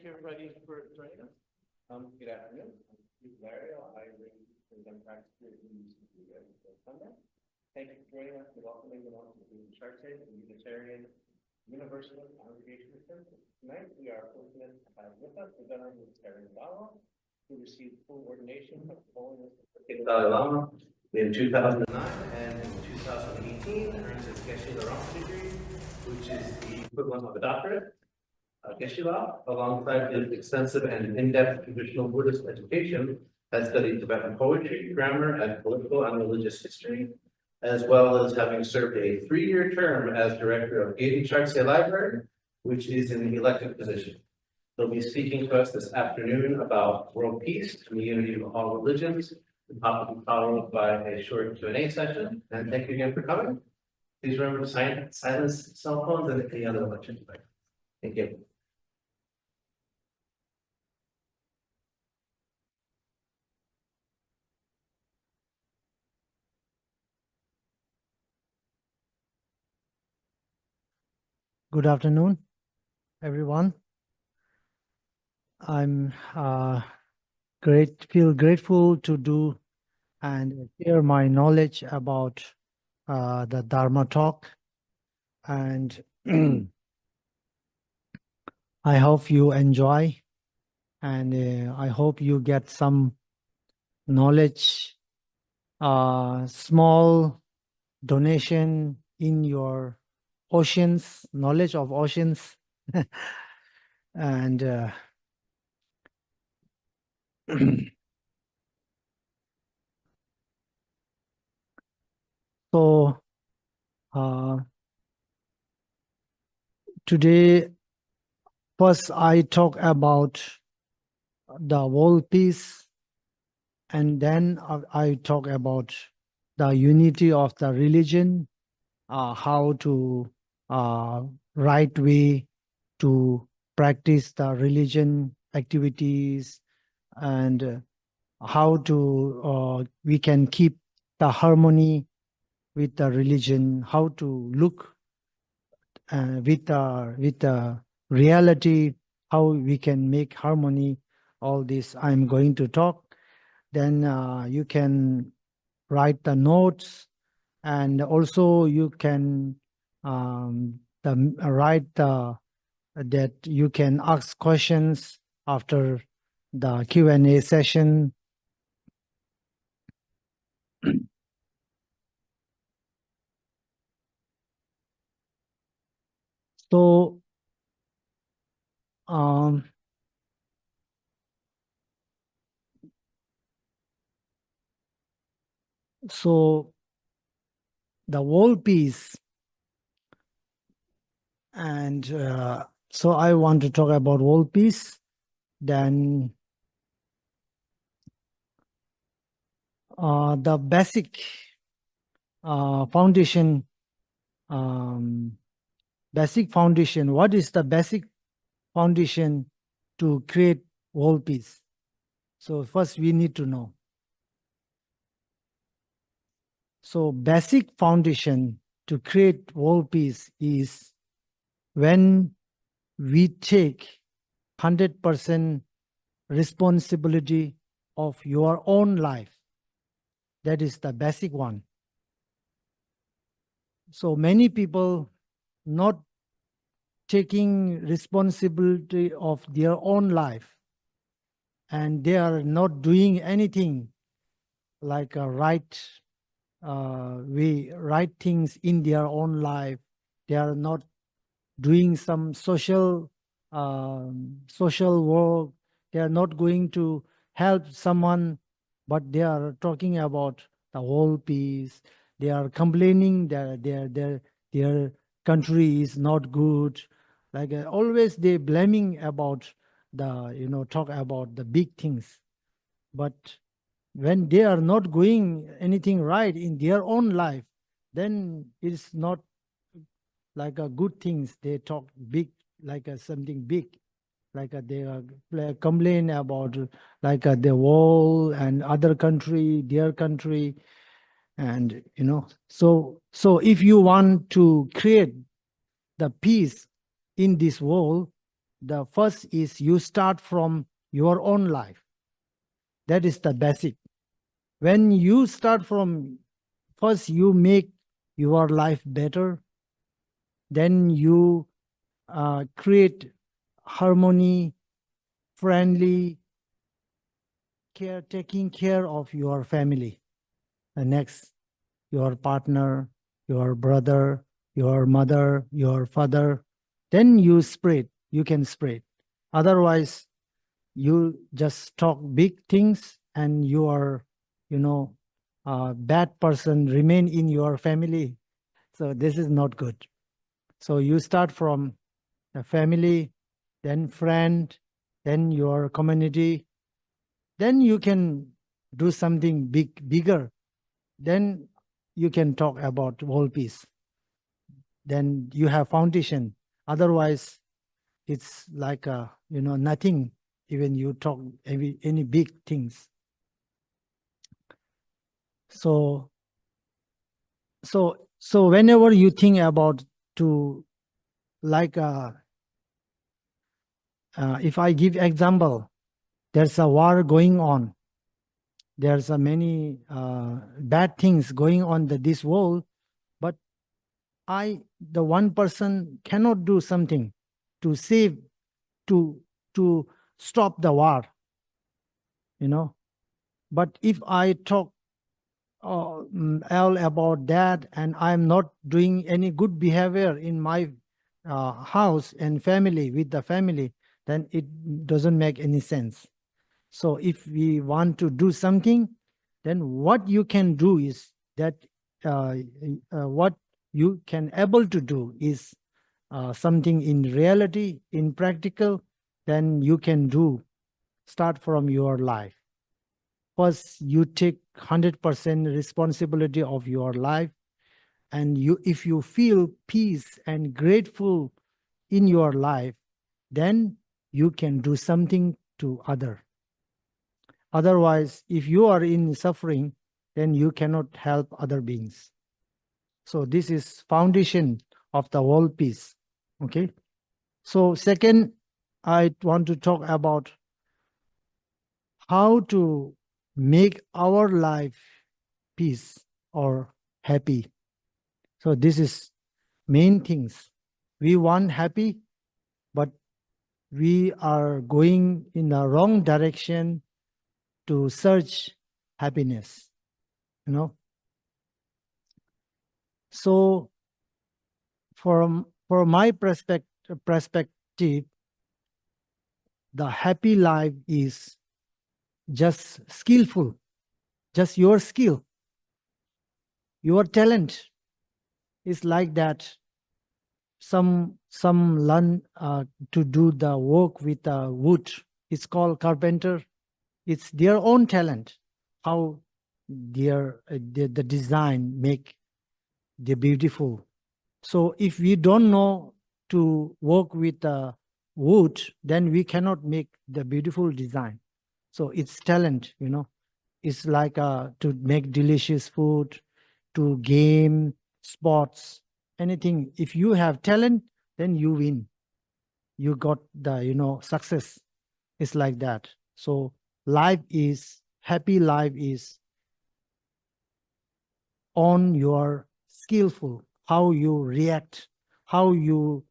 you everybody for joining us. Good afternoon. I'm Larry. I bring the practice here in Sunday. Thank you for joining us and welcoming everyone to the Shartse, the Unitarian Universal Congregation of Services. Tonight, we are fortunate to have with us the Venerable Unitarian Dharma, who received full ordination of the Holiness of the Dalai Lama in 2009 and in 2018 earned his Geshe-la degree, which is the equivalent of a doctorate. Geshe-la, alongside his extensive and in-depth traditional Buddhist education, has studied Tibetan poetry, grammar, and political and religious history, as well as having served a 3-year term as director of Gaden Shartse Library, which is an elected position. He'll be speaking to us this afternoon about world peace and the unity of all religions. The talk will be followed by a short Q&A session. And thank you again for coming. Please remember to silence cell phones and any other electronic devices. Thank you. Good afternoon, everyone. I'm feel grateful to do and share my knowledge about the Dharma talk, and I hope you enjoy, and I hope you get some knowledge, small donation in your oceans, knowledge of oceans, and so today, first I talk about the world peace, and then I talk about the unity of the religion, how to right way to practice the religion activities, and how to we can keep the harmony with the religion, how to look with the reality, how we can make harmony. All this I'm going to talk. Then you can write the notes, and also you can write that you can ask questions after the Q&A session. So the world peace, and so I want to talk about world peace. Then the basic foundation. Basic foundation. What is the basic foundation to create world peace? So first we need to know. So basic foundation to create world peace is when we take 100% responsibility of your own life. That is the basic one. So many people not taking responsibility of their own life, and they are not doing anything like a right things in their own life. They are not doing some social work. They are not going to help someone, but they are talking about the whole peace. They are complaining that their country is not good. Like always they blaming about the, talk about the big things. But when they are not going anything right in their own life, then it's not like a good things. They talk big, like something big, like they complain about like the wall and other country, their country. And so if you want to create the peace in this world, the first is you start from your own life. That is the basic. When you start from first, you make your life better, then you create harmony, friendly, taking care of your family. The next, your partner, your brother, your mother, your father. Then you spread. You can spread. Otherwise, you just talk big things and you are, a bad person remain in your family. So this is not good. So you start from the family, then friend, then your community, then you can do something bigger. Then you can talk about world peace. Then you have foundation. Otherwise, it's like nothing. Even you talk any big things. So whenever you think about to like if I give example, there's a war going on. There's a many bad things going on this world, but the one person cannot do something to save, to to stop the war. But if I talk all about that, and I'm not doing any good behavior in my house and family with the family, then it doesn't make any sense. So if we want to do something, then what you can do is that what you can able to do is something in reality, in practical, then you can do. Start from your life. First, you take 100% responsibility of your life, and if you feel peace and grateful in your life, then you can do something to other. Otherwise, if you are in suffering, then you cannot help other beings. So this is foundation of the world peace. Okay. So second, I want to talk about how to make our life peace or happy. So this is main things. We want happy, but we are going in the wrong direction to search happiness. So for my perspective, the happy life is just skillful, just your skill, your talent is like that. Some learn to do the work with wood. It's called carpenter. It's their own talent. How the design make the beautiful. So if we don't know to work with wood, then we cannot make the beautiful design. So it's talent. It's like to make delicious food, to game, sports, anything. If you have talent, then you win. You got the success. It's like that. So happy life is on your skillful, how you react, how you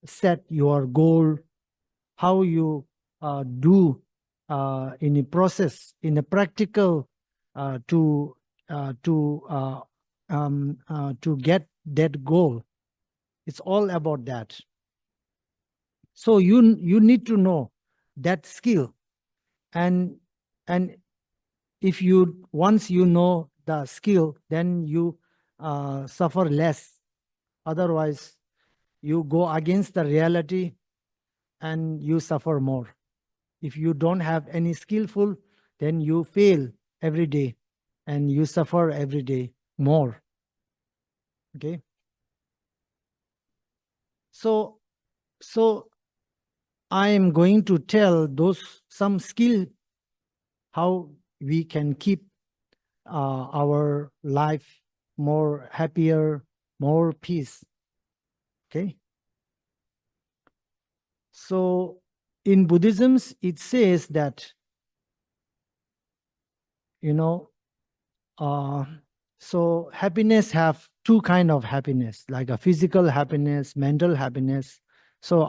set your goal, how you do in a process, in a practical to to get that goal. It's all about that. So you need to know that skill, and and if you once you know the skill, then you suffer less. Otherwise, you go against the reality and you suffer more. If you don't have any skillful, then you fail every day and you suffer every day more. Okay. So I am going to tell some skill how we can keep our life more happier, more peace. Okay. So in Buddhism, it says that, you know, uh, so happiness have two kind of happiness, like a physical happiness, mental happiness. So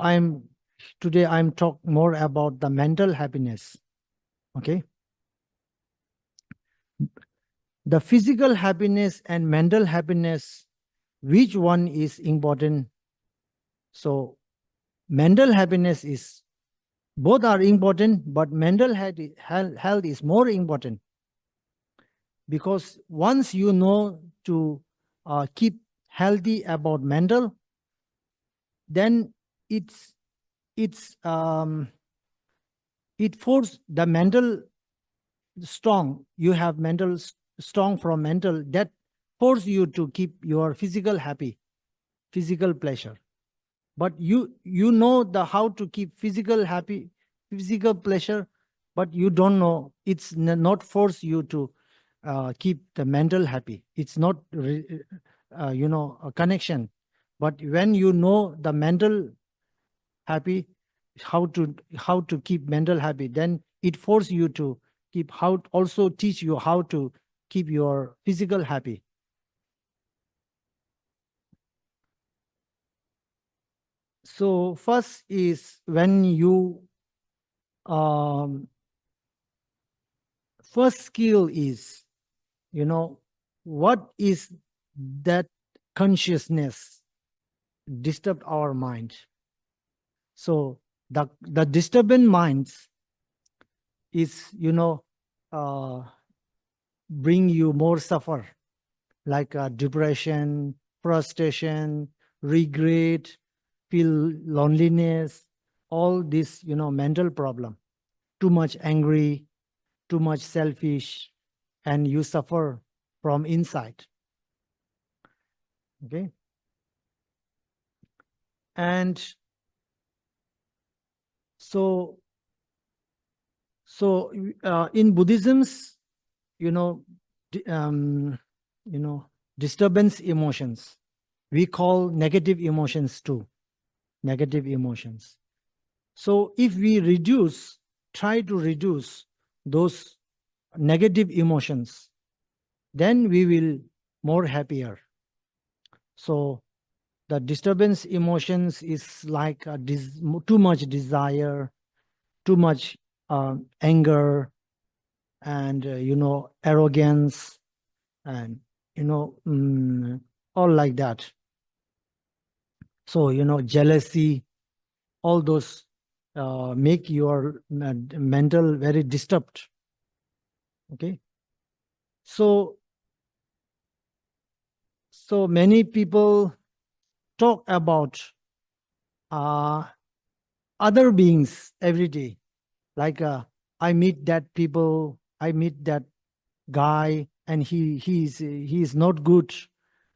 today I'm talk more about the mental happiness. Okay. The physical happiness and mental happiness, which one is important? So mental happiness is, both are important, but mental health is more important, because once you know to keep healthy about mental, then it's it's it force the mental strong. You have strong from mental, that force you to keep your physical happy, physical pleasure. But you know the how to keep physical happy, physical pleasure, but you don't know, it's not force you to keep the mental happy. It's not a connection. But when you know the mental happy, how to keep mental happy, then it force you to keep, how also teach you how to keep your physical happy. So first is when you um, first skill is, what is that consciousness disturb our mind. So the disturbing minds is, uh, bring you more suffer, like depression, frustration, regret, feel loneliness, all this, mental problem. Too much angry, too much selfish, and you suffer from inside. Okay. And so in Buddhism's, you know di- um, disturbance emotions, we call negative emotions too, negative emotions. So if we try to reduce those negative emotions, then we will more happier. So the disturbance emotions is like too much desire, too much anger, and arrogance, and you know mm, all like that. So jealousy, all those make your mental very disturbed. Okay. So many people talk about uh, other beings every day, like I meet that people, I meet that guy, and he is not good.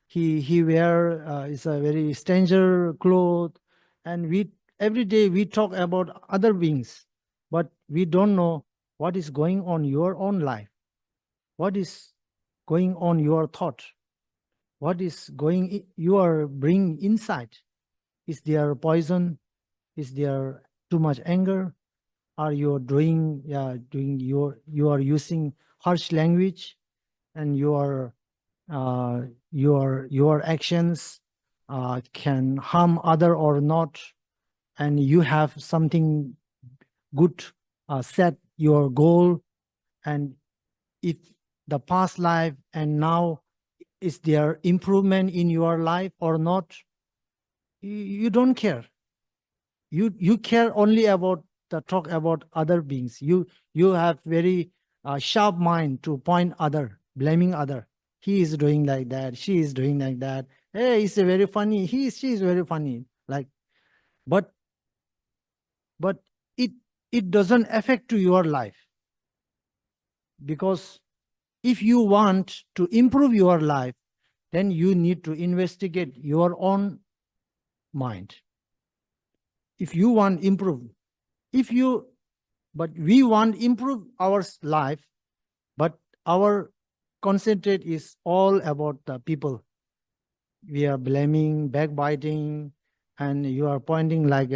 He wear is a very stranger cloth, and we every day we talk about other beings, but we don't know what is going on your own life, what is going on your thought, what is you are bring inside. Is there poison? Is there too much anger? Are you doing you are using harsh language, and your actions can harm other or not, and you have something good set your goal, and if the past life and now, is there improvement in your life or not? You don't care. You care only about the talk about other beings. You have very sharp mind to point other, blaming other. He is doing like that, she is doing like that. Hey, it's a very funny, she is very funny, like. But but it doesn't affect to your life, because if you want to improve your life, then you need to investigate your own mind. If you want improve, if you but we want improve our life, but our concentrate is all about the people. We are blaming, backbiting, and you are pointing like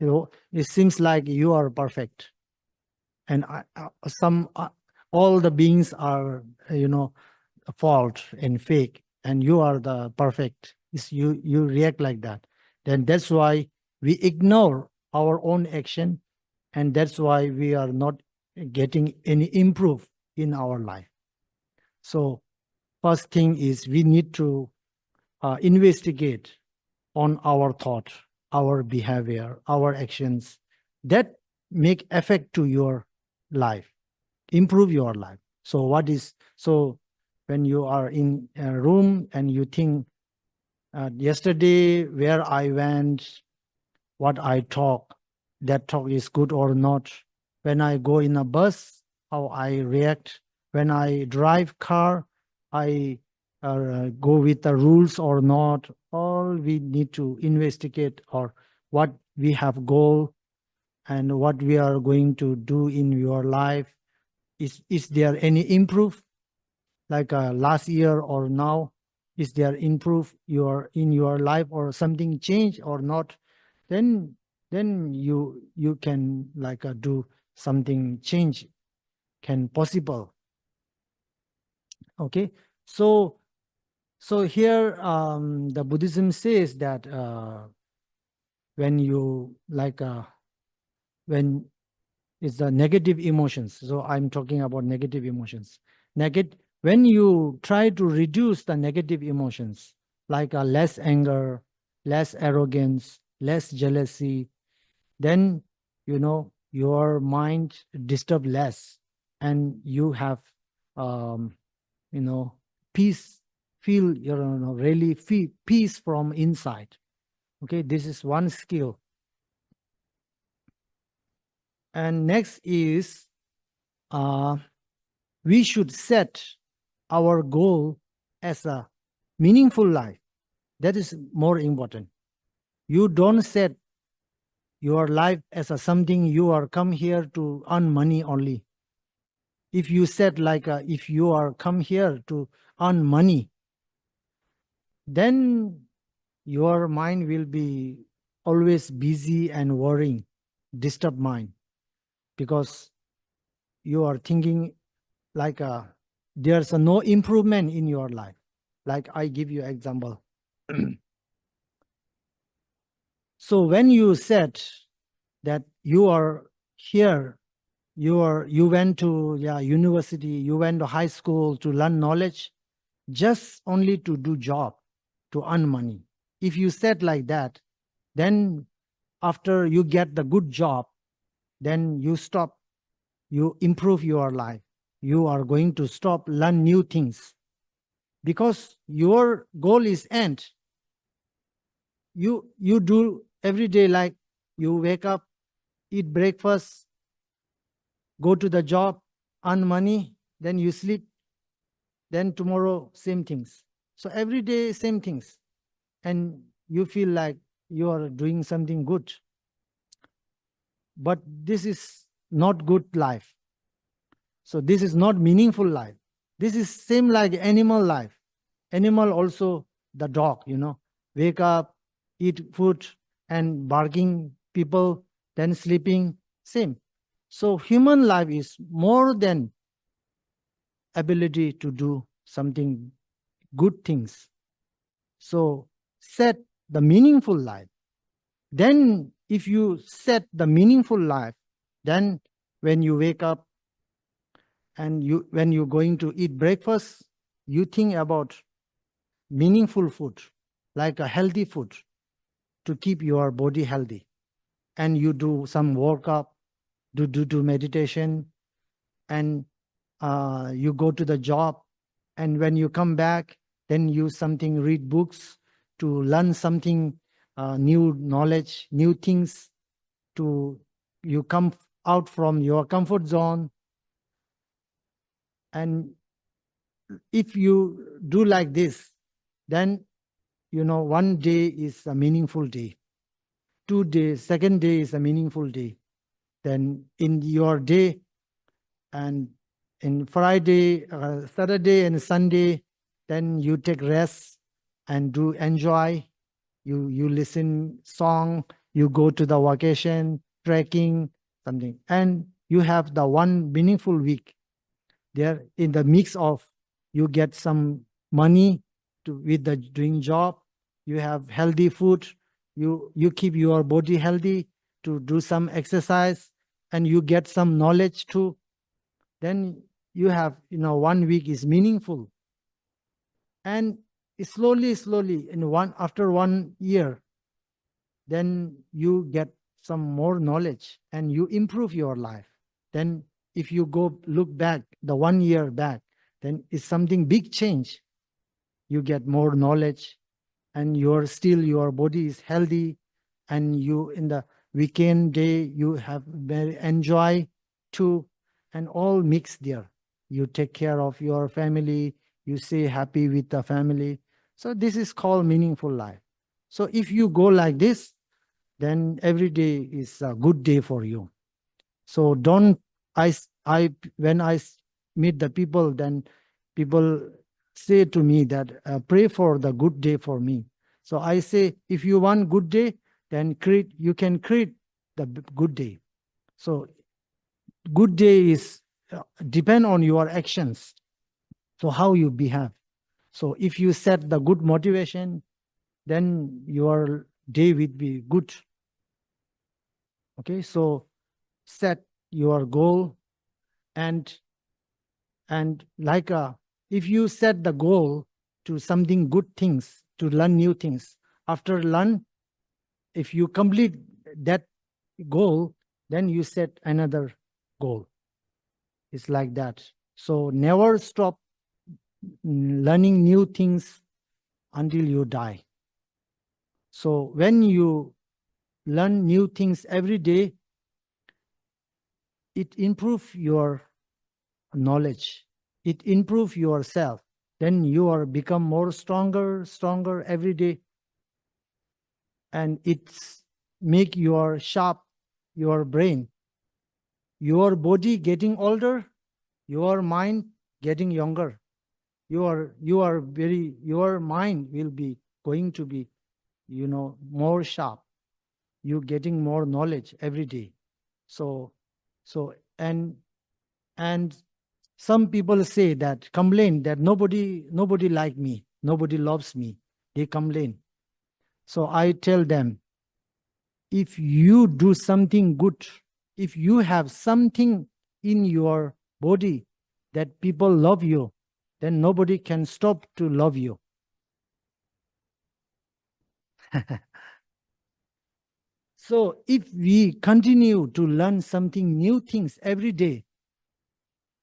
it seems like you are perfect, and all the beings are, fault and fake, and you are the perfect. You react like that. Then that's why we ignore our own action, and that's why we are not getting any improve in our life. So first thing is we need to investigate on our thought, our behavior, our actions that make effect to your life, improve your life. So when you are in a room and you think, yesterday where I went, what I talk, that talk is good or not. When I go in a bus, how I react. When I drive car, I go with the rules or not. All we need to investigate, or what we have goal and what we are going to do in your life. Is there any improve, like last year or now? Is there improve in your life, or something change or not? then then you can like do something change can possible. Okay, so here the Buddhism says that when you like when it's the negative emotions, so I'm talking about negative emotions. When you try to reduce the negative emotions, like less anger, less arrogance, less jealousy, then your mind disturb less, and you have um you know peace, feel really feel peace from inside. Okay, this is one skill. And next is uh we should set our goal as a meaningful life. That is more important. You don't set your life as a something you are come here to earn money only. If you said like if you are come here to earn money, then your mind will be always busy and worrying, disturb mind, because you are thinking like there's no improvement in your life. Like I give you example. So when you said that you are here, you went to university, you went to high school to learn knowledge, just only to do job, to earn money. If you said like that, then after you get the good job, then you stop, you improve your life. You are going to stop learn new things, because your goal is end. You do every day, like you wake up, eat breakfast, go to the job, earn money, then you sleep, then tomorrow same things. So every day same things, and you feel like you are doing something good, but this is not good life. So this is not meaningful life. This is same like animal life. Animal also, the dog, wake up, eat food, and barking people, then sleeping, same. So human life is more than ability to do something good things. So set the meaningful life. Then if you set the meaningful life, then when you wake up and when you're going to eat breakfast, you think about meaningful food, like a healthy food, to keep your body healthy. And you do some workout, do meditation, and you go to the job, and when you come back, then you something read books to learn something, new knowledge, new things, to you come out from your comfort zone. And if you do like this, then one day is a meaningful day, 2 days, second day is a meaningful day. Then in your day, and in Friday, Saturday and Sunday, then you take rest and do enjoy. You listen song, you go to the vacation, trekking, something, and you have the one meaningful week. There in the mix of, you get some money to with the doing job, you have healthy food, you keep your body healthy to do some exercise, and you get some knowledge too. Then you have, 1 week is meaningful. And slowly in one after 1 year, then you get some more knowledge and you improve your life. Then if you go look back the 1 year back, then it's something big change. You get more knowledge, and your body is healthy, and you in the weekend day you have very enjoy too, and all mixed there. You take care of your family, you stay happy with the family. So this is called meaningful life. So if you go like this, then every day is a good day for you. So don't I when meet the people, then people say to me that pray for the good day for me. So I say, if you want good day, then you can create the good day. So good day is depend on your actions. So how you behave. So if you set the good motivation, then your day will be good. Okay, so set your goal, and if you set the goal to something good things, to learn new things, after learn, if you complete that goal, then you set another goal. It's like that. So never stop learning new things until you die. So when you learn new things every day, it improves your knowledge, it improves yourself. Then you are become more stronger every day, and it's make your sharp your brain, your body getting older, your mind getting younger. Your mind will be going to be, more sharp. You getting more knowledge every day. So and some people say that, complain that nobody like me, nobody loves me, they complain. So I tell them, if you do something good, if you have something in your body that people love you, then nobody can stop to love you. So if we continue to learn something new things every day,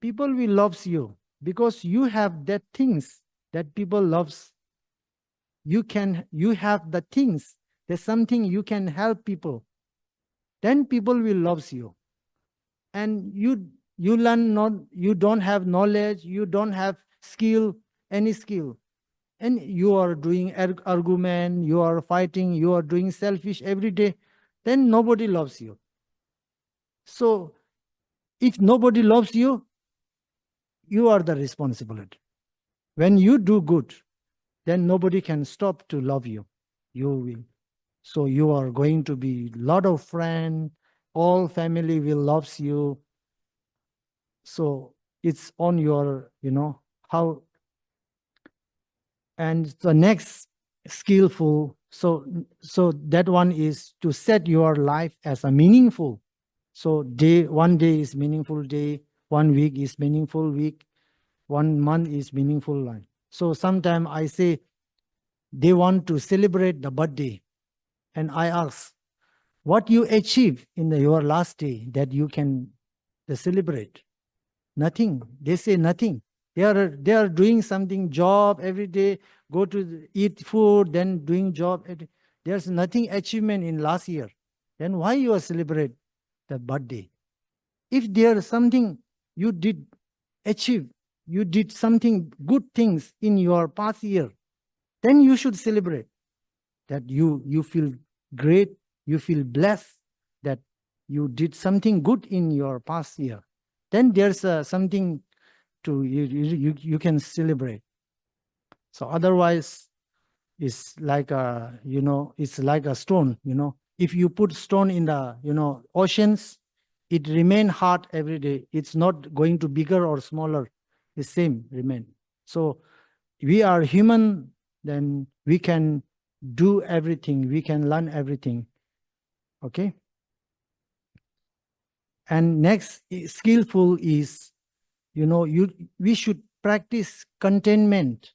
people will love you, because you have that things that people loves. You have the things, there's something you can help people, then people will love you. And you learn, not you don't have knowledge, you don't have skill, any skill, and you are doing argument, you are fighting, you are doing selfish every day, then nobody loves you. So if nobody loves you, you are the responsibility. When you do good, then nobody can stop to love you. You will. So you are going to be lot of friend, all family will loves you. So it's on your, how. And the next skillful, so that one is to set your life as a meaningful. So one day is meaningful day, 1 week is meaningful week, 1 month is meaningful life. So sometime I say, they want to celebrate the birthday, and I ask, what you achieve in your last day that you can celebrate? Nothing. They say nothing. They are doing something, job every day, go to eat food, then doing job. There's nothing achievement in last year. Then why you are celebrate the birthday? If there's something you did achieve, you did something good things in your past year, then you should celebrate. That you feel great, you feel blessed that you did something good in your past year. Then there's something to you can celebrate. So otherwise, it's like it's like a stone. If you put stone in the, oceans, it remain hard every day. It's not going to bigger or smaller. The same remain. So we are human, then we can do everything. We can learn everything. Okay. And next, skillful is, we should practice containment.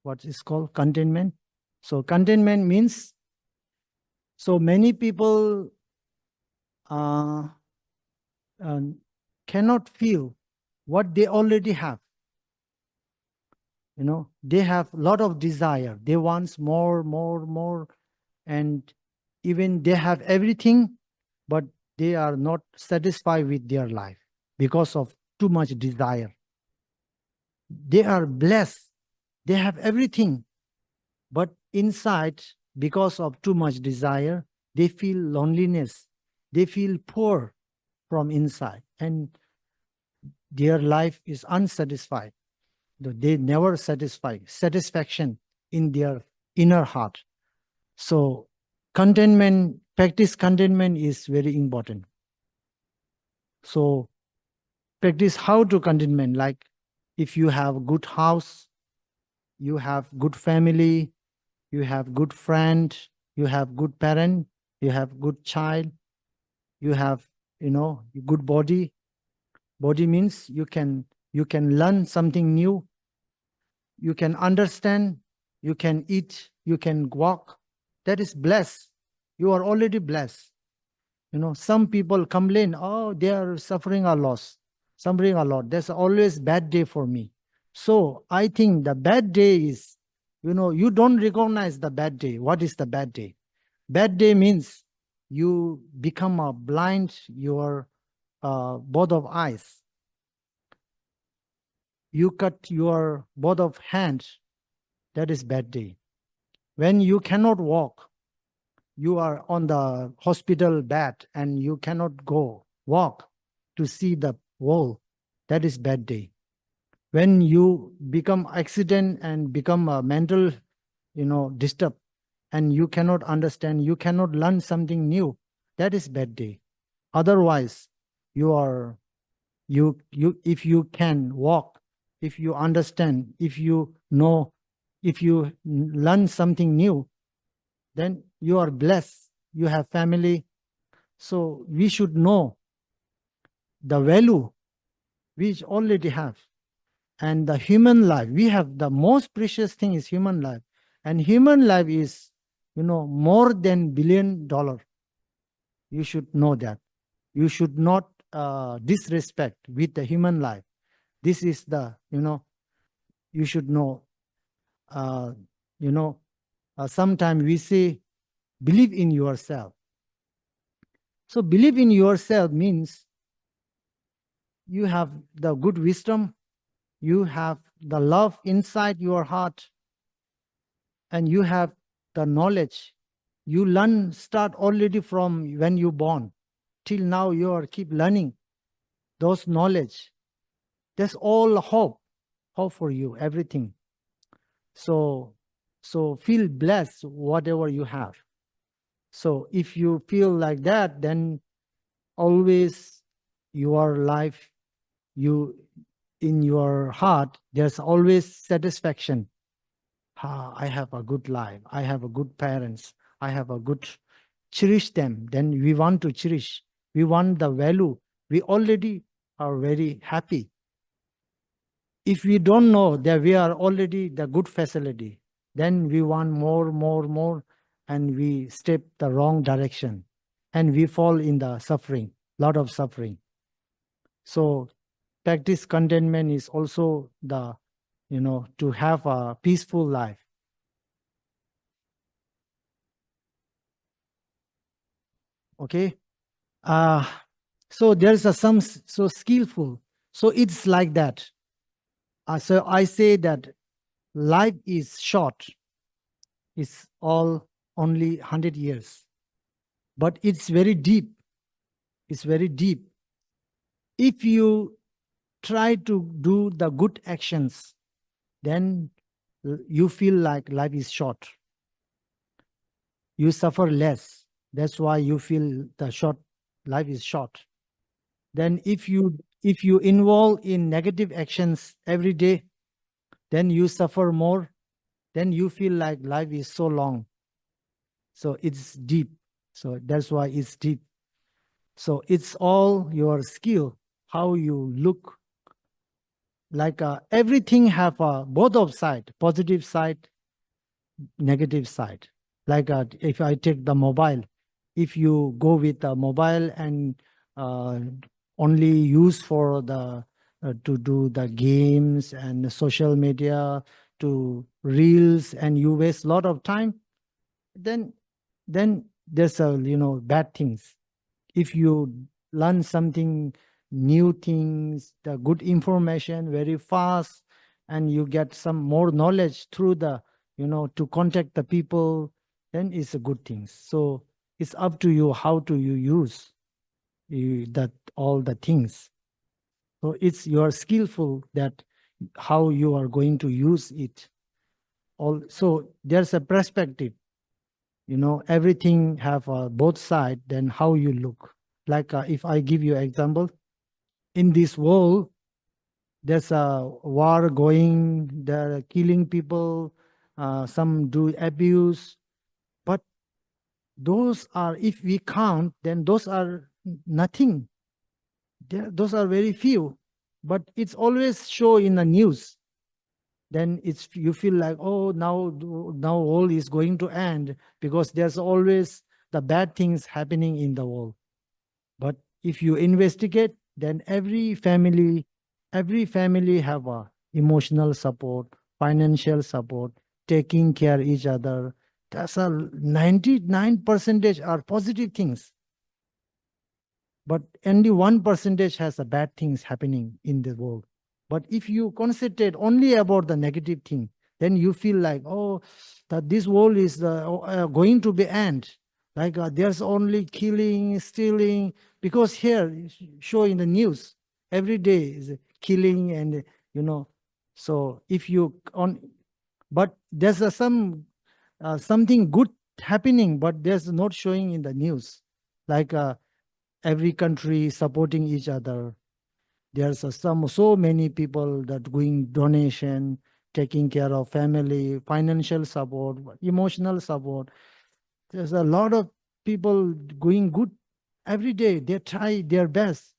What is called containment? So containment means, so many people uh, cannot feel what they already have. They have a lot of desire. They want more, more, more. And even they have everything, but they are not satisfied with their life because of too much desire. They are blessed. They have everything, but inside, because of too much desire, they feel loneliness. They feel poor from inside, and their life is unsatisfied. They never satisfy satisfaction in their inner heart. So contentment, practice contentment is very important. So practice how to contentment, like if you have good house, you have good family, you have good friend, you have good parent, you have good child, you have, good body. Body means you can learn something new, you can understand, you can eat, you can walk. That is blessed. You are already blessed. Some people complain, oh, they are suffering a loss, suffering a lot. There's always bad day for me. So I think the bad day is, you don't recognize the bad day. What is the bad day? Bad day means you become a blind, your both of eyes. You cut your both of hands. That is bad day. When you cannot walk, you are on the hospital bed and you cannot go walk to see the wall. That is bad day. When you become accident and become a mental, disturb, and you cannot understand, you cannot learn something new, that is bad day. Otherwise, if you can walk, if you understand, if you know, if you learn something new, then you are blessed. You have family. So we should know the value we already have. And the human life, we have the most precious thing is human life. And human life is, more than $1 billion. You should know that. You should not disrespect with the human life. This is the, you should know, uh, sometimes we say, believe in yourself. So believe in yourself means you have the good wisdom, you have the love inside your heart, and you have the knowledge. You learn, start already from when you born till now. You are keep learning those knowledge. That's all hope for you, everything. So feel blessed whatever you have. So if you feel like that, then always your life, you in your heart, there's always satisfaction. I have a good life. I have a good parents. I have a good, cherish them. Then we want to cherish. We want the value. We already are very happy. If we don't know that we are already the good facility, then we want more, more, more, and we step the wrong direction, and we fall in the suffering, lot of suffering. So practice contentment is also the, to have a peaceful life. Okay. So there's some so skillful. So it's like that. So I say that life is short. It's all only 100 years, but it's very deep. It's very deep. If you try to do the good actions, then you feel like life is short. You suffer less. That's why you feel the short life is short. Then if you involve in negative actions every day, then you suffer more. Then you feel like life is so long. So it's deep. So that's why it's deep. So it's all your skill, how you look. Like everything have a both of side, positive side, negative side. Like if I take the mobile, if you go with the mobile and uh, only use for the to do the games and the social media, to reels, and you waste a lot of time, then there's a bad things. If you learn something new things, the good information very fast, and you get some more knowledge through the to contact the people, then it's a good thing. So it's up to you how to you use that all the things. So it's your skillful that how you are going to use it. Also there's a perspective, everything have both side. Then how you look, like if I give you example, in this world there's a war going, they're killing people, some do abuse, but those are, if we count, then those are nothing. Those are very few, but it's always show in the news. Then it's you feel like, oh, now world is going to end, because there's always the bad things happening in the world. But if you investigate, then every family have a emotional support, financial support, taking care each other. That's a 99 percentage are positive things, but only 1% has the bad things happening in the world. But if you concentrate only about the negative thing, then you feel like, oh, that this world is going to be end. Like there's only killing, stealing, because here show in the news every day is killing, and so if you on, but there's something good happening, but there's not showing in the news. Like every country supporting each other. There's so many people that going donation, taking care of family, financial support, emotional support. There's a lot of people going good every day. They try their best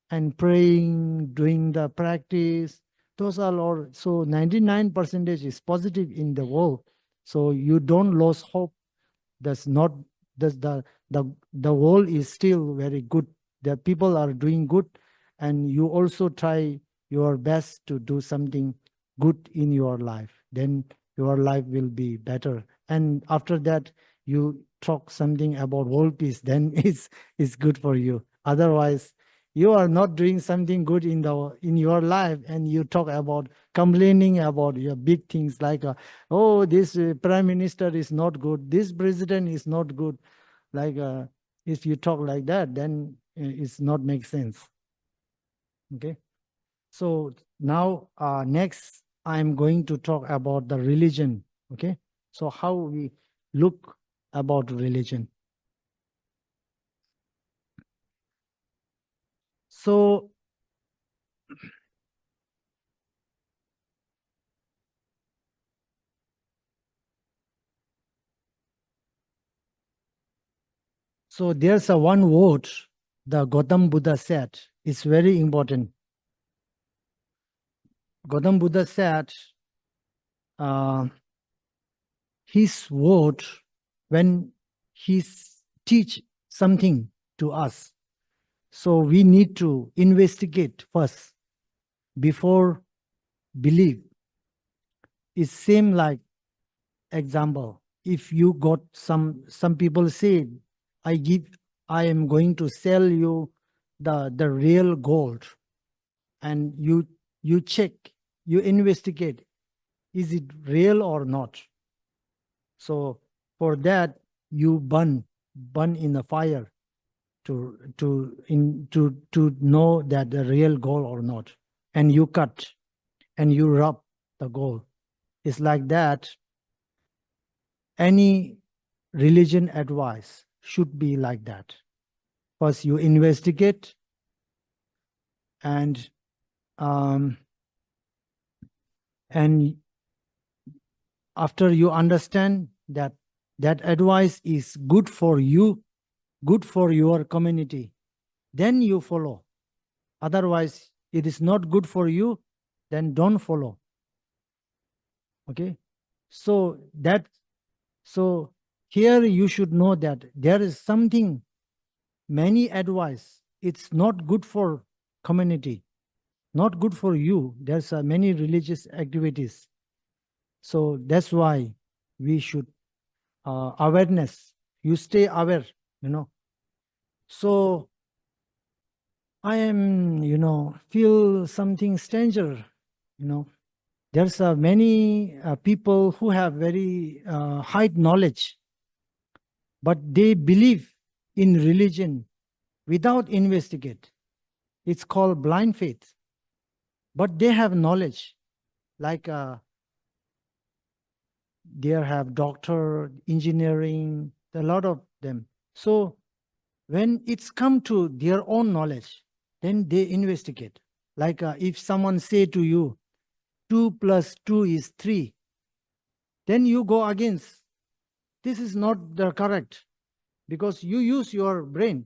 and praying, doing the practice. Those are all. So 99 percentage is positive in the world. So you don't lose hope. That's not that's the world is still very good. The people are doing good, and you also try your best to do something good in your life. Then your life will be better. And after that, you talk something about world peace, then it's good for you. Otherwise, you are not doing something good in your life, and you talk about complaining about your big things like oh, this prime minister is not good, this president is not good. Like if you talk like that, then it's not make sense. Okay, so now next I'm going to talk about the religion. Okay, so how we look about religion. So there's a one word the Gautam Buddha said. It's very important. Gautam Buddha said, uh, his word, when he teach something to us, so we need to investigate first before believe. It same like example. If you got some people say, I am going to sell you the real gold, and you check, you investigate, is it real or not? So for that, you burn in the fire to know that the real gold or not, and you cut and you rub the gold. It's like that. Any religion advice should be like that. First, you investigate, and um, and after you understand that that advice is good for you, good for your community, then you follow. Otherwise, it is not good for you, then don't follow. Okay, so that so here you should know that there is something, many advice, it's not good for community, not good for you. There's many religious activities. So that's why we should awareness. You stay aware, you know. So I am, feel something stranger, you know. There's many people who have very high knowledge, but they believe in religion without investigate. It's called blind faith. But they have knowledge, like they have doctor, engineering, a lot of them. So when it's come to their own knowledge, then they investigate. Like if someone say to you, 2 plus 2 is 3, then you go against. This is not the correct, because you use your brain.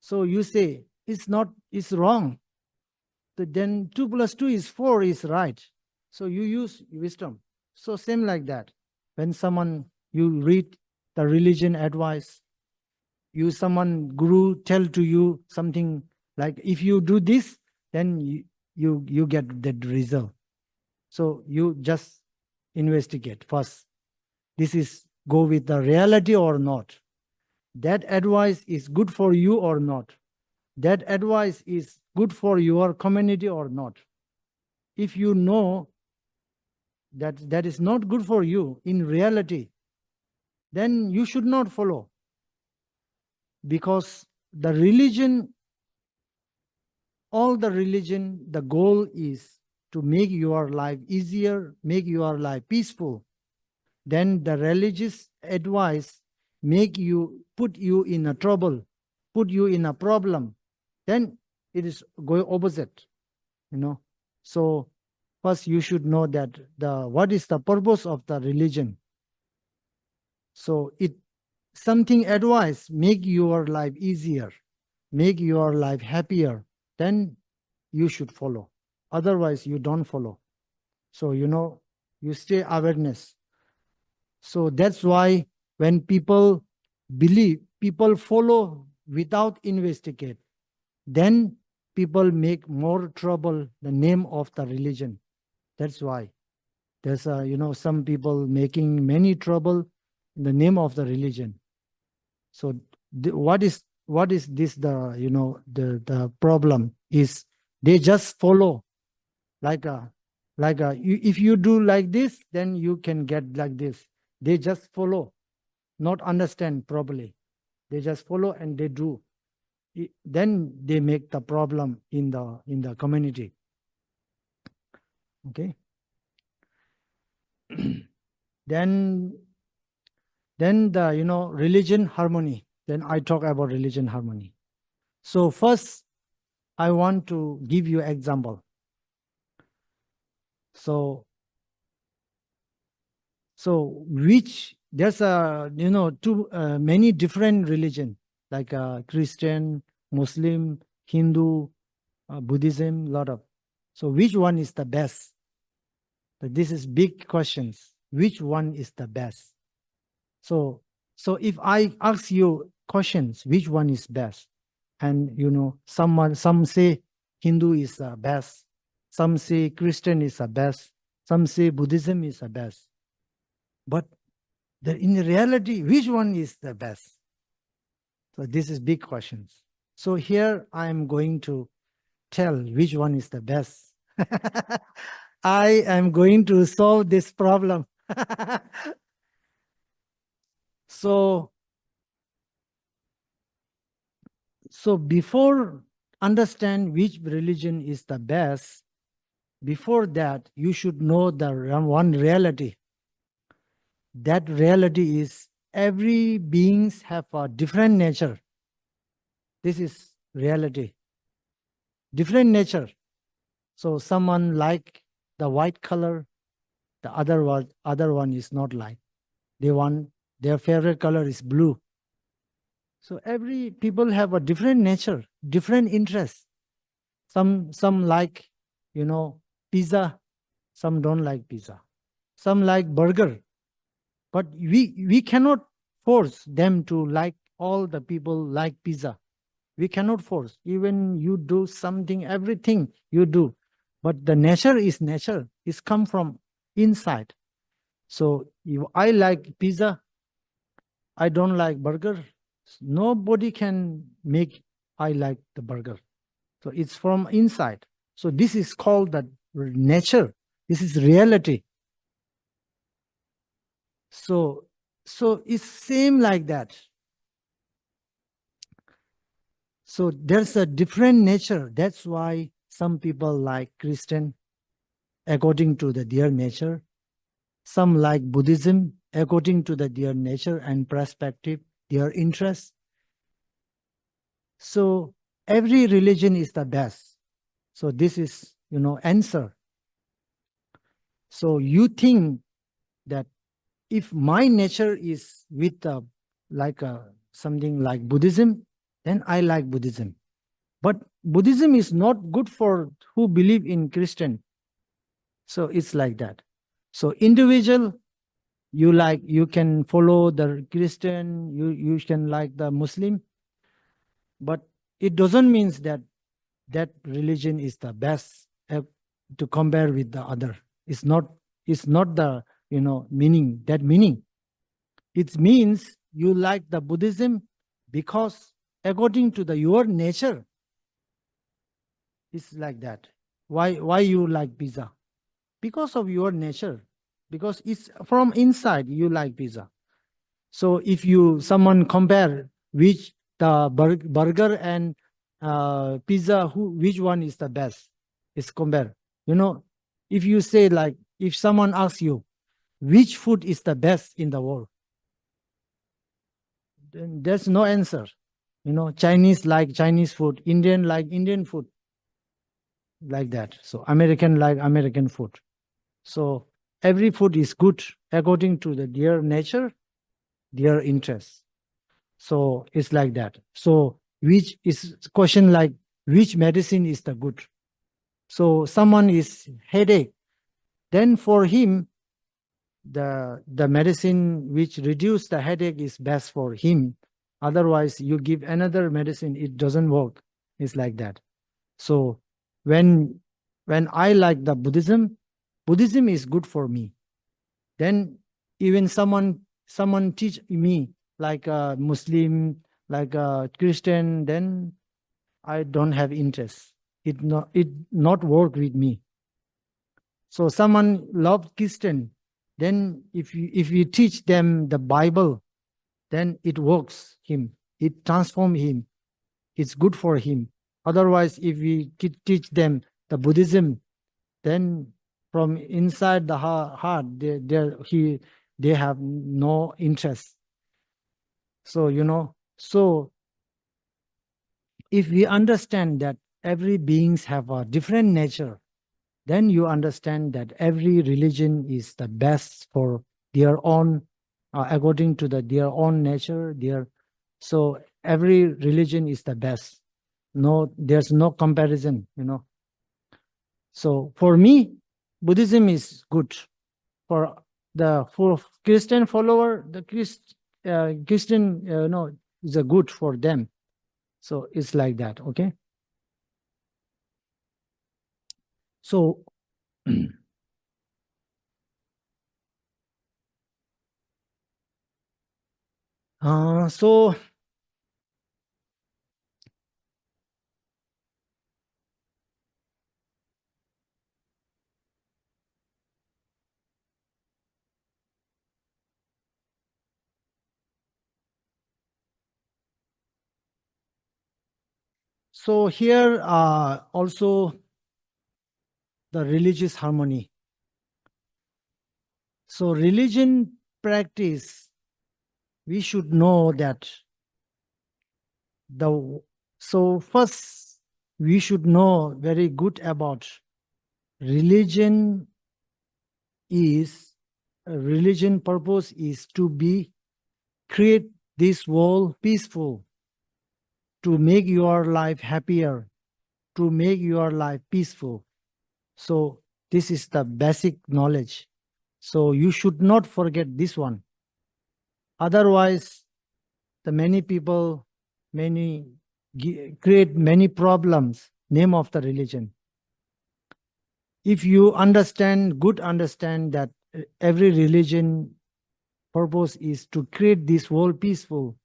So you say it's not, it's wrong. Then 2 plus 2 is 4 is right. So you use wisdom. So same like that. When someone, you read the religion advice, someone guru tell to you something like, if you do this, then you get that result. So you just investigate first. This is go with the reality or not. That advice is good for you or not. That advice is good for your community or not. If you know that that is not good for you in reality, then you should not follow. Because the religion, all the religion, the goal is to make your life easier, make your life peaceful. Then the religious advice make you, put you in a trouble, put you in a problem. Then it is going opposite, you know. So first you should know that what is the purpose of the religion. So it something advice make your life easier, make your life happier, then you should follow. Otherwise you don't follow. So you stay awareness. So that's why when people believe, people follow without investigate, then people make more trouble the name of the religion. That's why there's some people making many trouble in the name of the religion. So what is this, the problem is they just follow if you do like this, then you can get like this. They just follow, not understand properly. They just follow and they do. Then they make the problem in the community. Okay. then the religion harmony. Then I talk about religion harmony. So first I want to give you example. So which there's too many different religion, like Christian, Muslim, Hindu, Buddhism, lot of. So which one is the best? This is big questions. Which one is the best? So if I ask you questions, which one is best? And some say Hindu is the best, some say Christian is the best, some say Buddhism is the best. But in reality, which one is the best? So this is big questions. So here I am going to tell which one is the best. I am going to solve this problem. So before understand which religion is the best, before that you should know the one reality. That reality is every beings have a different nature. This is reality. Different nature. So someone like the white color, the other one is not like. They want their favorite color is blue. So every people have a different nature, different interests. Some like, pizza. Some don't like pizza. Some like burger. But we cannot force them to like. All the people like pizza. We cannot force. Even you do something, everything you do. But the nature is nature. It's come from inside. So if I like pizza, I don't like burger. Nobody can make I like the burger. So it's from inside. So this is called the nature. This is reality. So it's same like that. So there's a different nature. That's why some people like Christian according to their nature. Some like Buddhism according to their nature and perspective, their interest. So every religion is the best. So this is, answer. So you think that if my nature is with like something like Buddhism, then I like Buddhism. But Buddhism is not good for who believe in Christian. So it's like that. So individual, you can follow the Christian, you can like the Muslim, but it doesn't mean that religion is the best to compare with the other. It's not the meaning, that meaning. It means you like the Buddhism because according to your nature, it's like that. Why you like pizza? Because of your nature. Because it's from inside you like pizza. So if someone compare which the burger and pizza, which one is the best? It's compare. If you say, like, if someone asks you which food is the best in the world, then there's no answer. Chinese like Chinese food, Indian like Indian food, like that. So American like American food. So every food is good according to their nature, their interest. So it's like that. So which is question like which medicine is the good? So someone is headache, then for him the medicine which reduce the headache is best for him. Otherwise you give another medicine, it doesn't work. It's like that. So when I like the Buddhism is good for me. Then even someone teach me like a Muslim, like a Christian, then I don't have interest. It not work with me. So someone love Christian, then if you teach them the Bible, then it works him. It transform him. It's good for him. Otherwise, if we teach them the Buddhism, then from inside the heart, they have no interest. So so if we understand that every beings have a different nature, then you understand that every religion is the best for their own, according to their own nature. So every religion is the best. No, there's no comparison. So for me, Buddhism is good. For Christian follower, the Christian, is a good for them. So it's like that. Okay. So so here also the religious harmony. So religion practice we should know that so first we should know very good about religion is religion purpose is to be create this world peaceful, to make your life happier, to make your life peaceful. So this is the basic knowledge. So you should not forget this one. Otherwise, the many people, many create many problems, name of the religion. If you understand that every religion purpose is to create this world peaceful,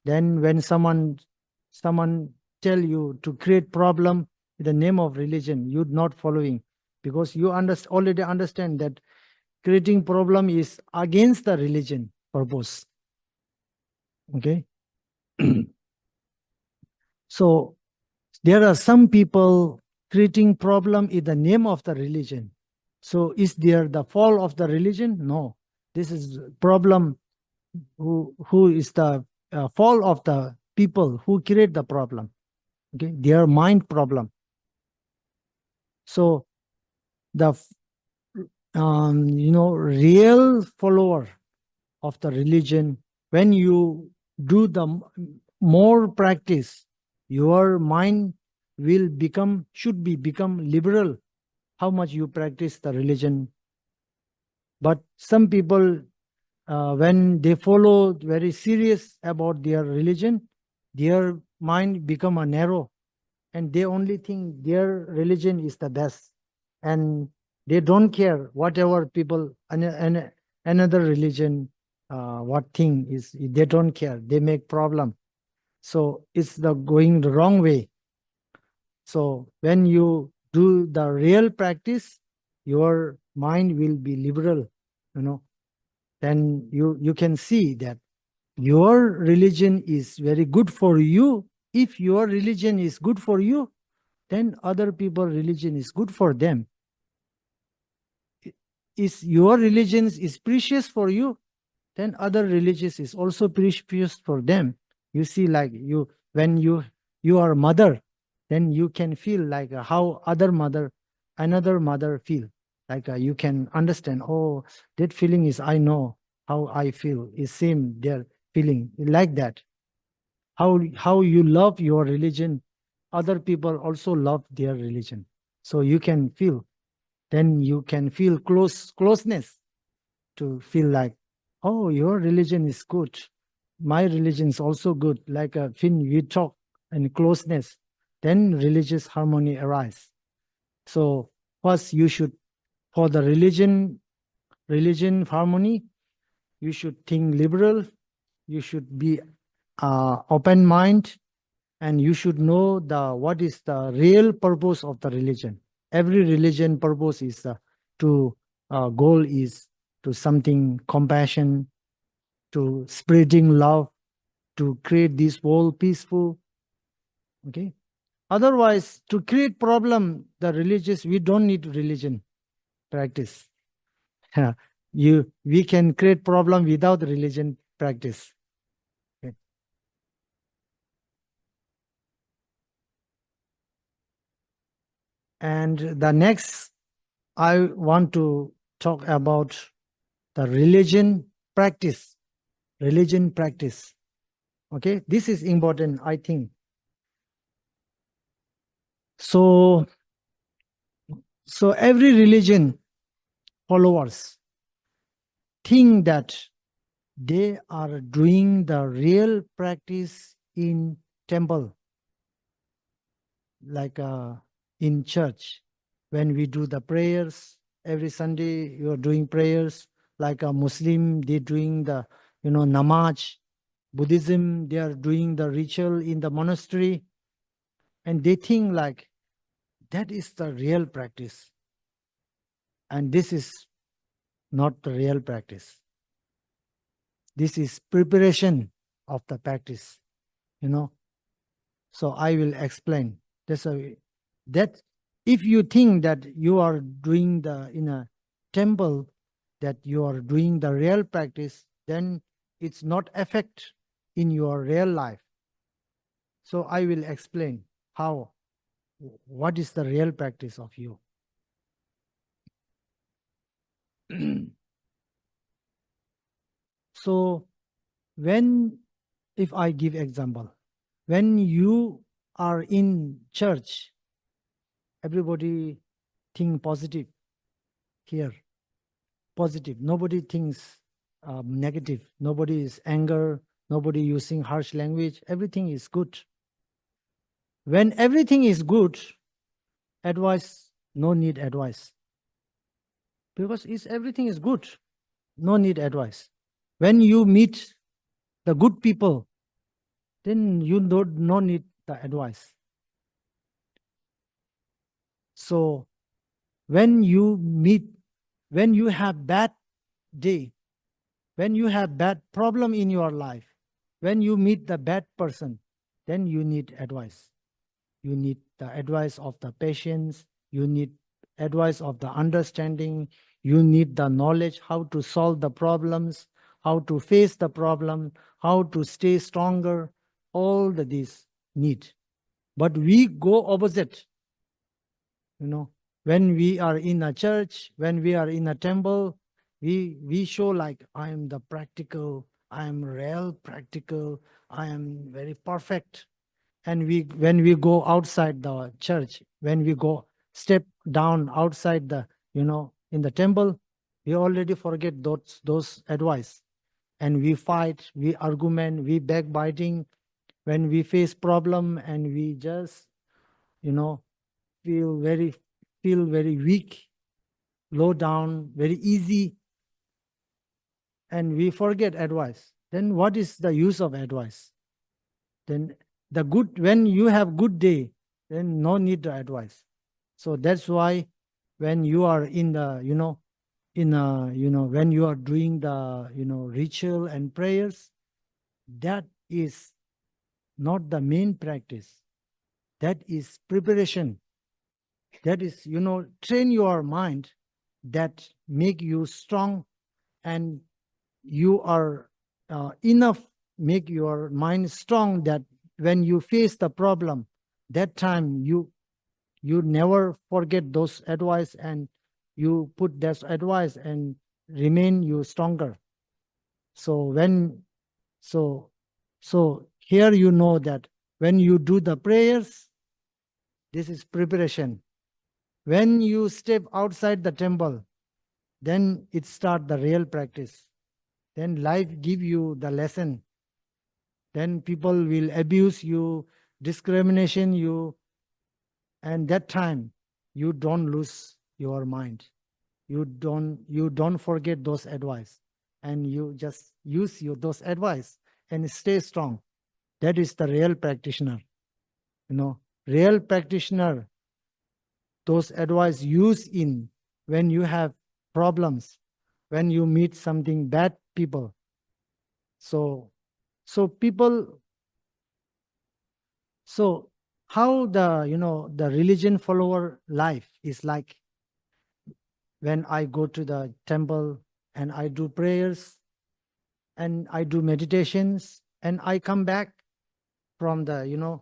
then when someone tell you to create problem in the name of religion, you're not following, because you already understand that creating problem is against the religion purpose. Okay. So there are some people creating problem in the name of the religion. So is there the fall of the religion? No. This is problem who is the fall of the people who create the problem. Okay, their mind problem. So the real follower of the religion, when you do the more practice, your mind will become liberal. How much you practice the religion. But some people, when they follow very serious about their religion, their mind become a narrow, and they only think their religion is the best, and they don't care whatever people another religion what thing is, they don't care, they make problem. So it's the going the wrong way. So when you do the real practice, your mind will be liberal, then you can see that your religion is very good for you. If your religion is good for you, then other people religion is good for them. Is your religion is precious for you, then other religions is also precious for them. You see, like when you are a mother, then you can feel like how another mother feel. Like you can understand, oh, that feeling is, I know how I feel is same their feeling, like that. How you love your religion, other people also love their religion. So you can feel, then you can feel closeness, to feel like, oh, your religion is good, my religion is also good, like a fin we talk and closeness, then religious harmony arise. So first you should, for the religion harmony, you should think liberal, you should be open mind, and you should know the what is the real purpose of the religion. Every religion purpose is to goal is to something compassion, to spreading love, to create this world peaceful. Okay. Otherwise, to create problem, the religious, we don't need religion practice. We can create problem without religion practice. Okay. And the next, I want to talk about the religion practice. Religion practice. Okay, this is important, I think. So every religion followers think that they are doing the real practice in temple, like in church. When we do the prayers, every Sunday you are doing prayers, like a Muslim, they're doing the, namaz. Buddhism, they are doing the ritual in the monastery, and they think like that is the real practice. And this is not the real practice. This is preparation of the practice, So I will explain. That if you think that you are doing in a temple, that you are doing the real practice, then it's not affect in your real life. So I will explain how, what is the real practice of you. So when, if I give example, when you are in church, everybody think positive here, positive. Nobody thinks negative. Nobody is anger. Nobody using harsh language. Everything is good. When everything is good, advice, no need advice. Because it's, everything is good, no need advice. When you meet the good people, then you don't no need the advice. So when you meet, when you have bad day, when you have bad problem in your life, when you meet the bad person, then you need advice. You need the advice of the patience. You need advice of the understanding. You need the knowledge how to solve the problems, how to face the problem, how to stay stronger. All the these need. But we go opposite. When we are in a church, when we are in a temple, we show like I am the practical, I am real practical, I am very perfect. And we, when we go outside the church, when we go step down outside the, in the temple, we already forget those advice, and we fight, we argument, we backbiting. When we face problem, and we just, you know feel very, weak, low down, very easy, and we forget advice, then what is the use of advice? Then the good, when you have good day, then no need to advise. So that's why when you are in the, when you are doing the, ritual and prayers, that is not the main practice. That is preparation. That is, train your mind, that make you strong, and you are enough, make your mind strong, that when you face the problem, that time you never forget those advice, and you put that advice and remain you stronger. So when, so so here, that when you do the prayers, this is preparation. When you step outside the temple, then it start the real practice. Then life give you the lesson. Then people will abuse you, discrimination you, and that time you don't lose your mind. You don't forget those advice, and you just use those advice and stay strong. That is the real practitioner. Real practitioner, those advice use in when you have problems, when you meet something bad people. So people, so how the, the religion follower life is like, when I go to the temple and I do prayers and I do meditations, and I come back from the,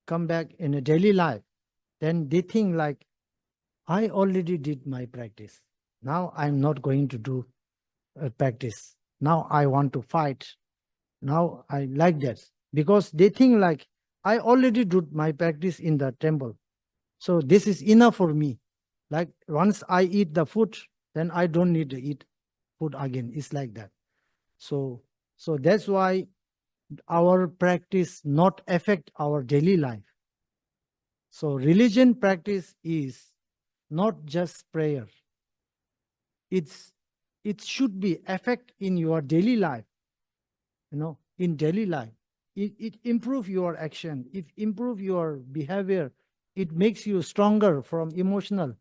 come back in a daily life, then they think like, I already did my practice. Now I'm not going to do practice. Now I want to fight. Now I like that, because they think like, I already did my practice in the temple. So this is enough for me. Like once I eat the food, then I don't need to eat food again. It's like that. So that's why our practice not affect our daily life. So religion practice is not just prayer. It should be affect in your daily life. In daily life, it improve your action, it improve your behavior, it makes you stronger from emotional.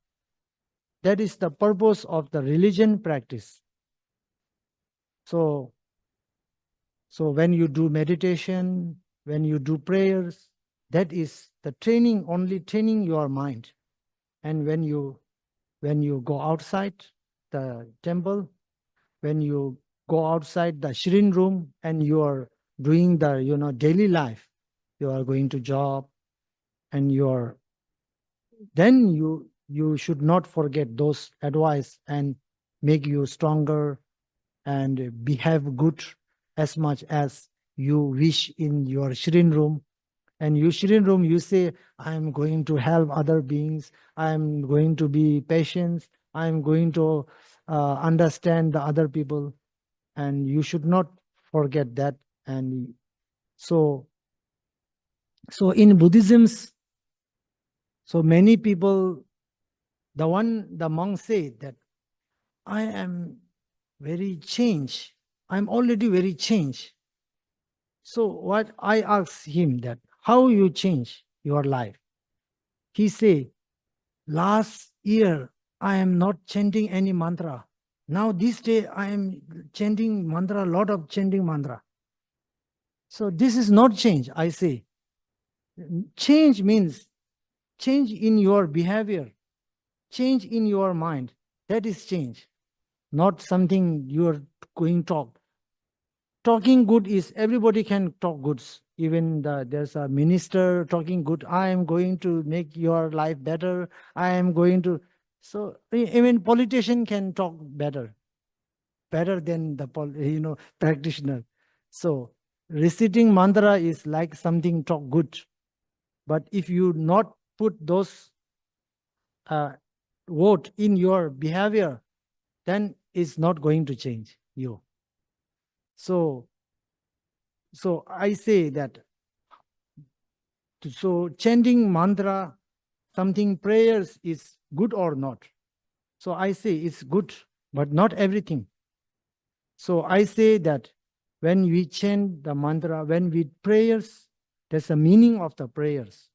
That is the purpose of the religion practice. So when you do meditation, when you do prayers, that is the training, only training your mind. And when you go outside the temple, when you go outside the Shrin room and you are doing the, daily life. You are going to job and then you should not forget those advice and make you stronger and behave good as much as you wish in your Shrin room. And you Shrin room, you say, I'm going to help other beings. I'm going to be patient. I'm going to understand the other people. And you should not forget that. And so, so in Buddhism's, so many people, the monk say that I am very changed. I'm already very changed. So what I asked him that, how you change your life? He say, last year I am not chanting any mantra. Now this day I am chanting mantra, lot of chanting mantra. So this is not change, I say. Change means change in your behavior, change in your mind. That is change, not something you are going to talk. Talking good is everybody can talk goods. Even there's a minister talking good. I am going to make your life better. I am going to. So even politician can talk better than the practitioner. So reciting mantra is like something talk good. But if you not put those uh, word in your behavior, then it's not going to change you. So I say that, so chanting mantra, something prayers is good or not. So I say it's good, but not everything. So I say that when we chant the mantra, when we prayers, there's a meaning of the prayers.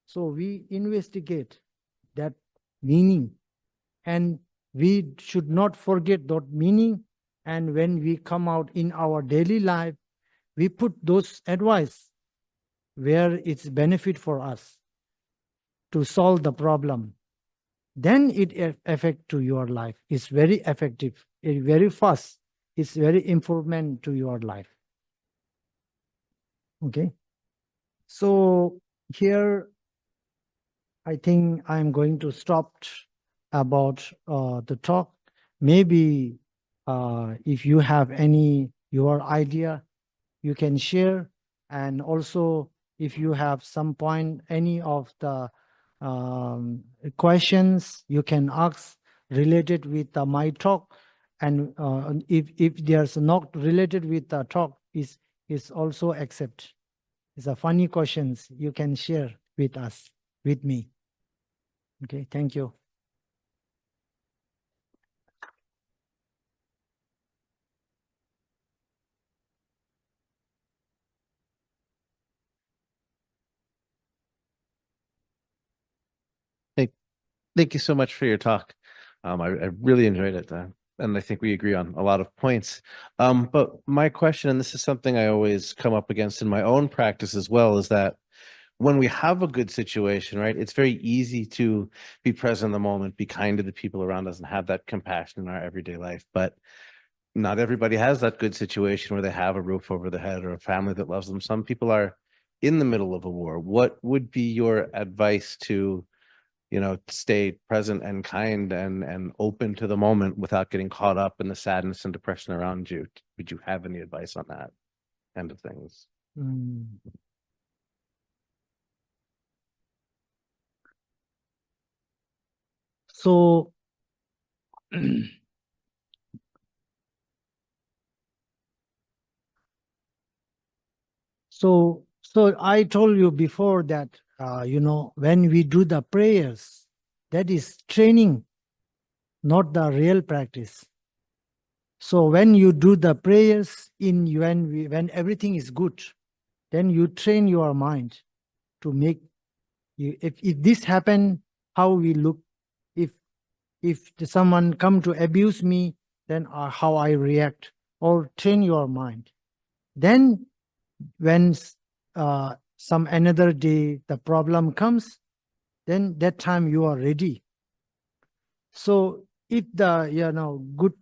So we investigate that meaning, and we should not forget that meaning. And when we come out in our daily life, we put those advice where it's benefit for us to solve the problem. Then it affect to your life. It's very effective. It's very fast. It's very improvement to your life. Okay. So here, I think I'm going to stop about the talk. Maybe if you have any your idea, you can share. And also, if you have some point, any of the questions, you can ask related with my talk. And if there's not related with the talk, is also accept. It's a funny questions you can share with us, with me. Okay, thank you. Thank, thank you so much for your talk. I really enjoyed it, and I think we agree on a lot of points. But my question, and this is something I always come up against in my own practice as well, is that when we have a good situation, right, it's very easy to be present in the moment, be kind to the people around us, and have that compassion in our everyday life. But not everybody has that good situation where they have a roof over their head or a family that loves them. Some people are in the middle of a war. What would be your advice to, stay present and kind and open to the moment without getting caught up in the sadness and depression around you? Would you have any advice on that kind of things? Mm. So, so I told you before that, when we do the prayers, that is training, not the real practice. So when you do the prayers when everything is good, then you train your mind to make you, if this happen, how we look, if someone come to abuse me, then how I react, or train your mind. Then when some another day the problem comes, then that time you are ready. So if the good,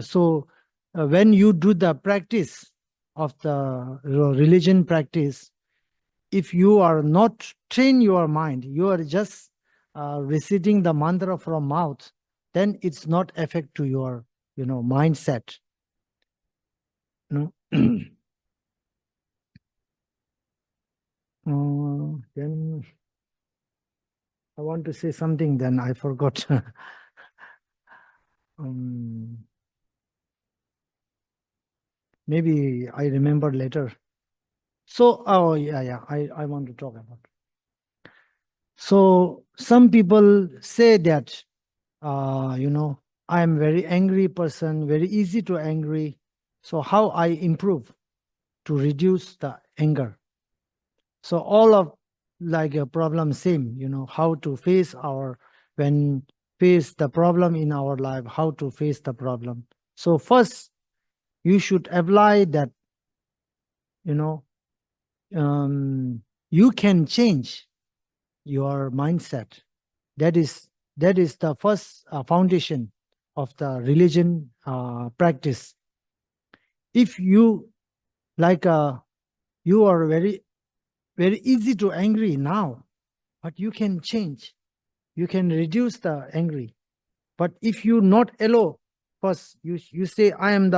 so when you do the practice of the religion practice, if you are not train your mind, you are just reciting the mantra from mouth, then it's not affect to your, mindset. No. Then I want to say something, then I forgot. Maybe I remember later. So, oh yeah, I want to talk about. So some people say that, I am very angry person, very easy to angry. So how I improve to reduce the anger? So all of like a problem same, how to face when face the problem in our life, how to face the problem. So first you should apply that, you know, you can change your mindset. That is the first foundation of the religion practice. If you like you are very very easy to angry now, but you can change, you can reduce the angry. But if you not allow, first you say I am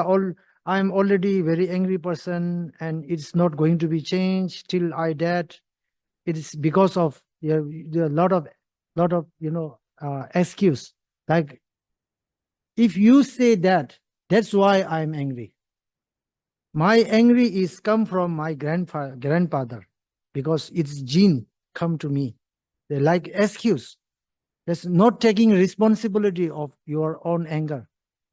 already very angry person and it's not going to be changed till I dead. It is because of there are a lot of excuse. Like if you say that, that's why I'm angry. My angry is come from my grandfather, because it's gene come to me. They like excuse. That's not taking responsibility of your own anger.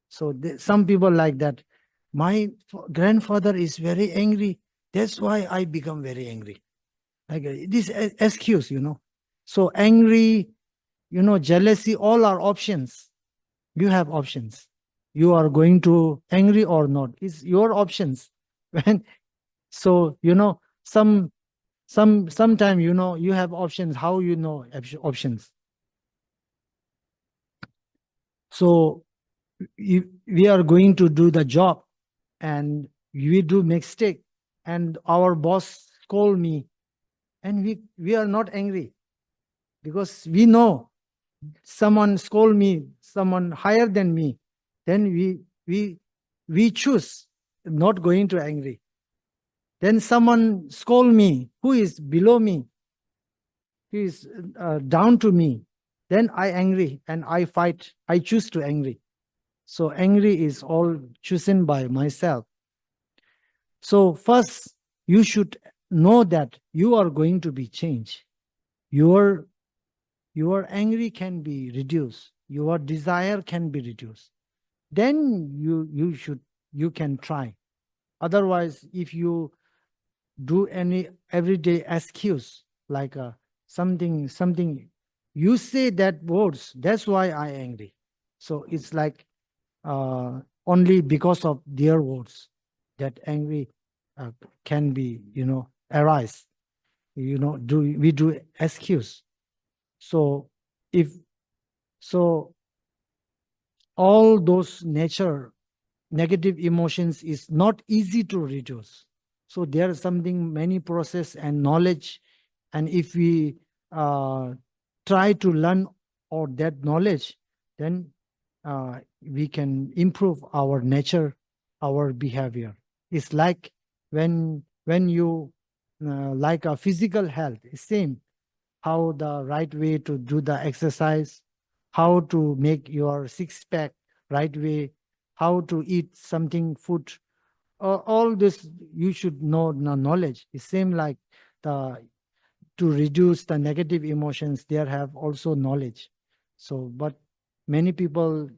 So some people like that. My grandfather is very angry. That's why I become very angry. Like this excuse, So angry, jealousy, all are options. You have options. You are going to angry or not. It's your options. When so sometime you have options. How options? So we are going to do the job and we do mistake and our boss scold me, and we are not angry because we know someone scold me, someone higher than me, then we choose not going to angry. Then someone scold me who is below me, who is down to me, then I angry and I fight, I choose to angry. So angry is all chosen by myself. So first you should know that you are going to be changed. Your angry can be reduced, your desire can be reduced. Then you can try. Otherwise, if you do any everyday excuse like something, you say that words, that's why I angry. So it's like only because of their words that angry can be arise. Do excuse. So if so all those negative emotions is not easy to reduce. So there is something many process and knowledge, and if we try to learn or that knowledge, then we can improve our nature, our behavior. It's like when you like a physical health, it's same. How the right way to do the exercise, how to make your six pack right way, how to eat something food, all this you should know the knowledge. It's same like the to reduce the negative emotions, there have also knowledge. So but many people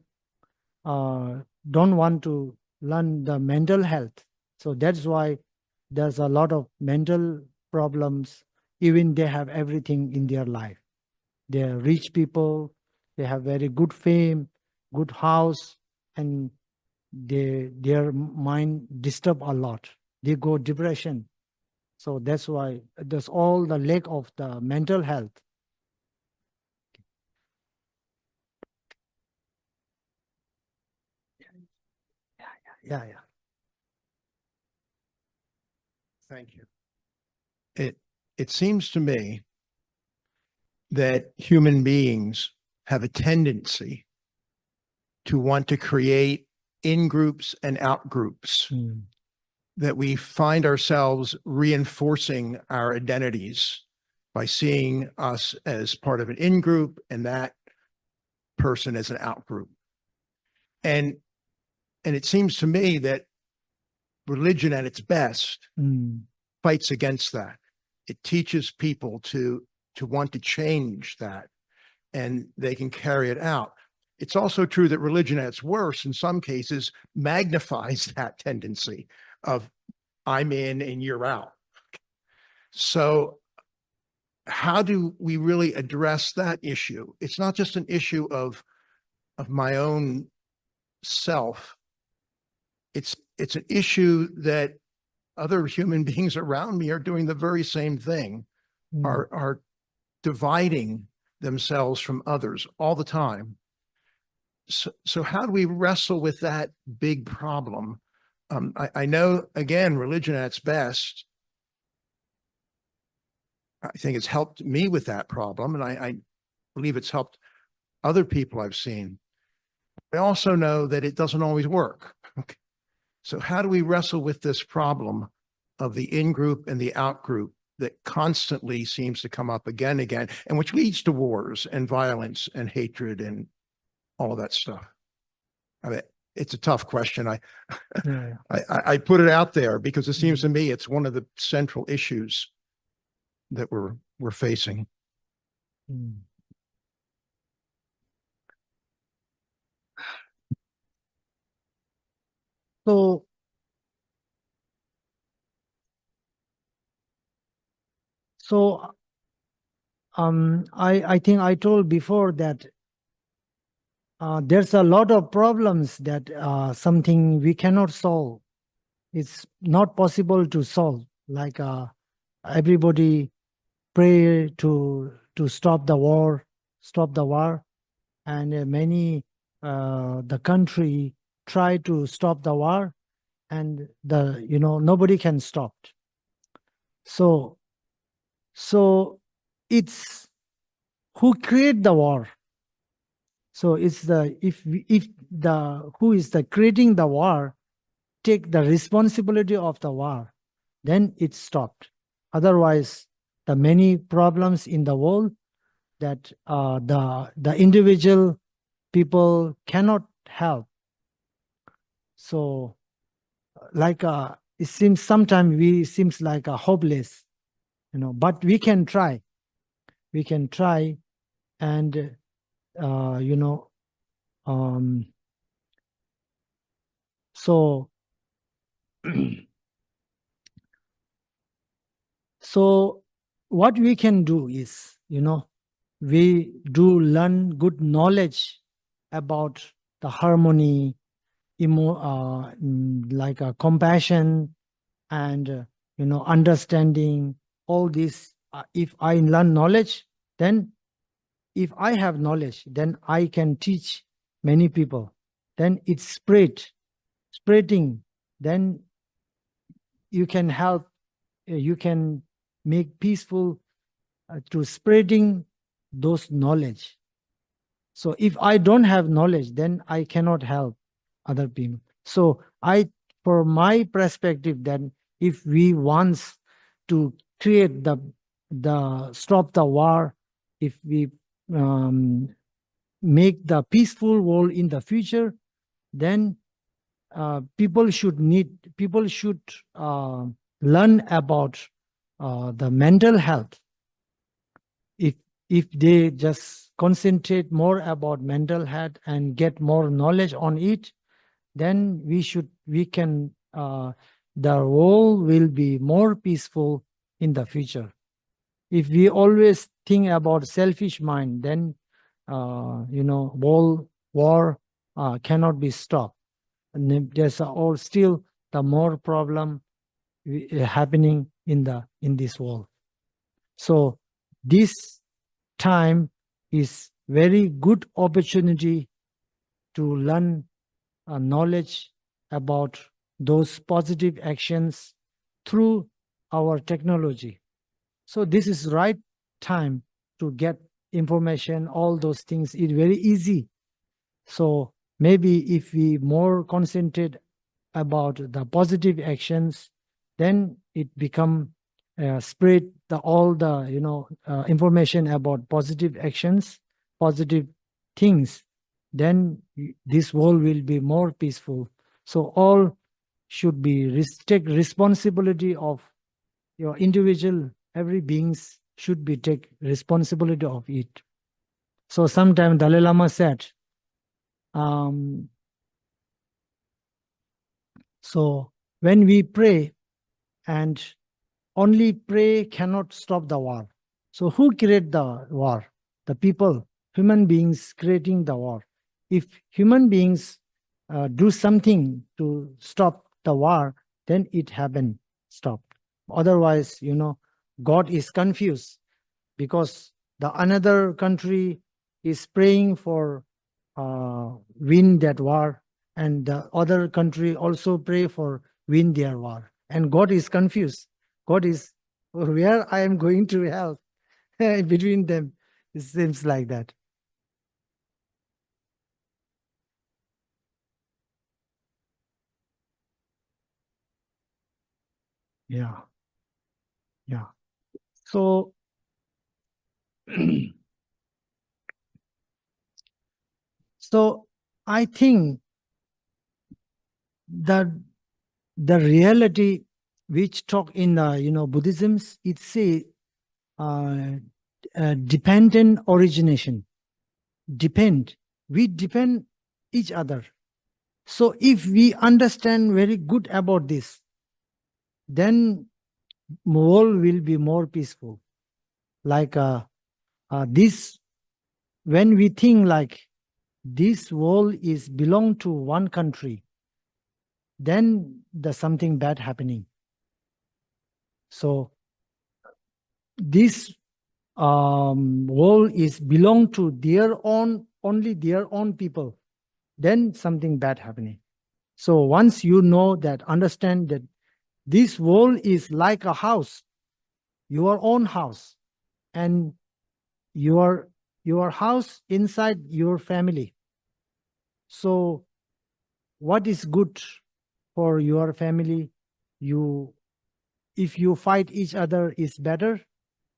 don't want to learn the mental health. So that's why there's a lot of mental problems, even they have everything in their life. They're rich people, they have very good fame, good house, and their mind disturb a lot. They go depression. So that's why there's all the lack of the mental health. Yeah, yeah. Thank you. It seems to me that human beings have a tendency to want to create in groups and out groups, Mm, that we find ourselves reinforcing our identities by seeing us as part of an in group and that person as an out group. And it seems to me that religion at its best mm, fights against that. It teaches people to want to change that, and they can carry it out. It's also true that religion at its worst, in some cases, magnifies that tendency of I'm in and you're out. So how do we really address that issue? It's not just an issue of my own self. It's an issue that other human beings around me are doing the very same thing, mm. are dividing themselves from others all the time. So how do we wrestle with that big problem? I know, again, religion at its best, I think it's helped me with that problem, and I believe it's helped other people I've seen. I also know that it doesn't always work. Okay. So how do we wrestle with this problem of the in-group and the out-group that constantly seems to come up again and again, and which leads to wars and violence and hatred and all of that stuff? I mean, it's a tough question. Yeah, I put it out there because it seems to me it's one of the central issues that we're facing. mm. So, I think I told before that there's a lot of problems that something we cannot solve. It's not possible to solve. Like everybody pray to stop the war, and many the country try to stop the war, and nobody can stop it. So it's who create the war. So it's the if the who is the creating the war take the responsibility of the war, then it's stopped. Otherwise, the many problems in the world that the individual people cannot help. So, like it seems sometimes we seems like a hopeless, but we can try. We can try, and so so what we can do is, we do learn good knowledge about the harmony, like compassion, and understanding all this. If I learn knowledge, then if I have knowledge, then I can teach many people. Then it's spreading. Then you can help. You can make peaceful to spreading those knowledge. So if I don't have knowledge, then I cannot help other people. So for my perspective, then if we want to create the stop the war, if we make the peaceful world in the future, then people should learn about the mental health. If they just concentrate more about mental health and get more knowledge on it, then the world will be more peaceful in the future. If we always think about selfish mind, then war cannot be stopped. And then there's all still the more problem happening in this world. So this time is very good opportunity to learn knowledge about those positive actions through our technology. So this is right time to get information, all those things is very easy. So maybe if we more concentrate about the positive actions, then it become spread all the information about positive actions, positive things. Then this world will be more peaceful. So all should be take responsibility of your individual. Every beings should be take responsibility of it. So sometime Dalai Lama said, so when we pray, and only pray cannot stop the war. So who create the war? The people, human beings creating the war. If human beings do something to stop the war, then it happen stop. Otherwise, God is confused because the another country is praying for win that war, and the other country also pray for win their war, and God is confused. God is, where I am going to help between them. It seems like that. Yeah. Yeah. So so I think that the reality which talk in Buddhisms, it say dependent origination. We depend each other. So if we understand very good about this, then world will be more peaceful. Like this, when we think like this world is belong to one country, then there's something bad happening. So this world is belong to only their own people, then something bad happening. So once you know that, understand that this world is like a house, your own house, and your house inside your family. So what is good for your family? If you fight each other is better.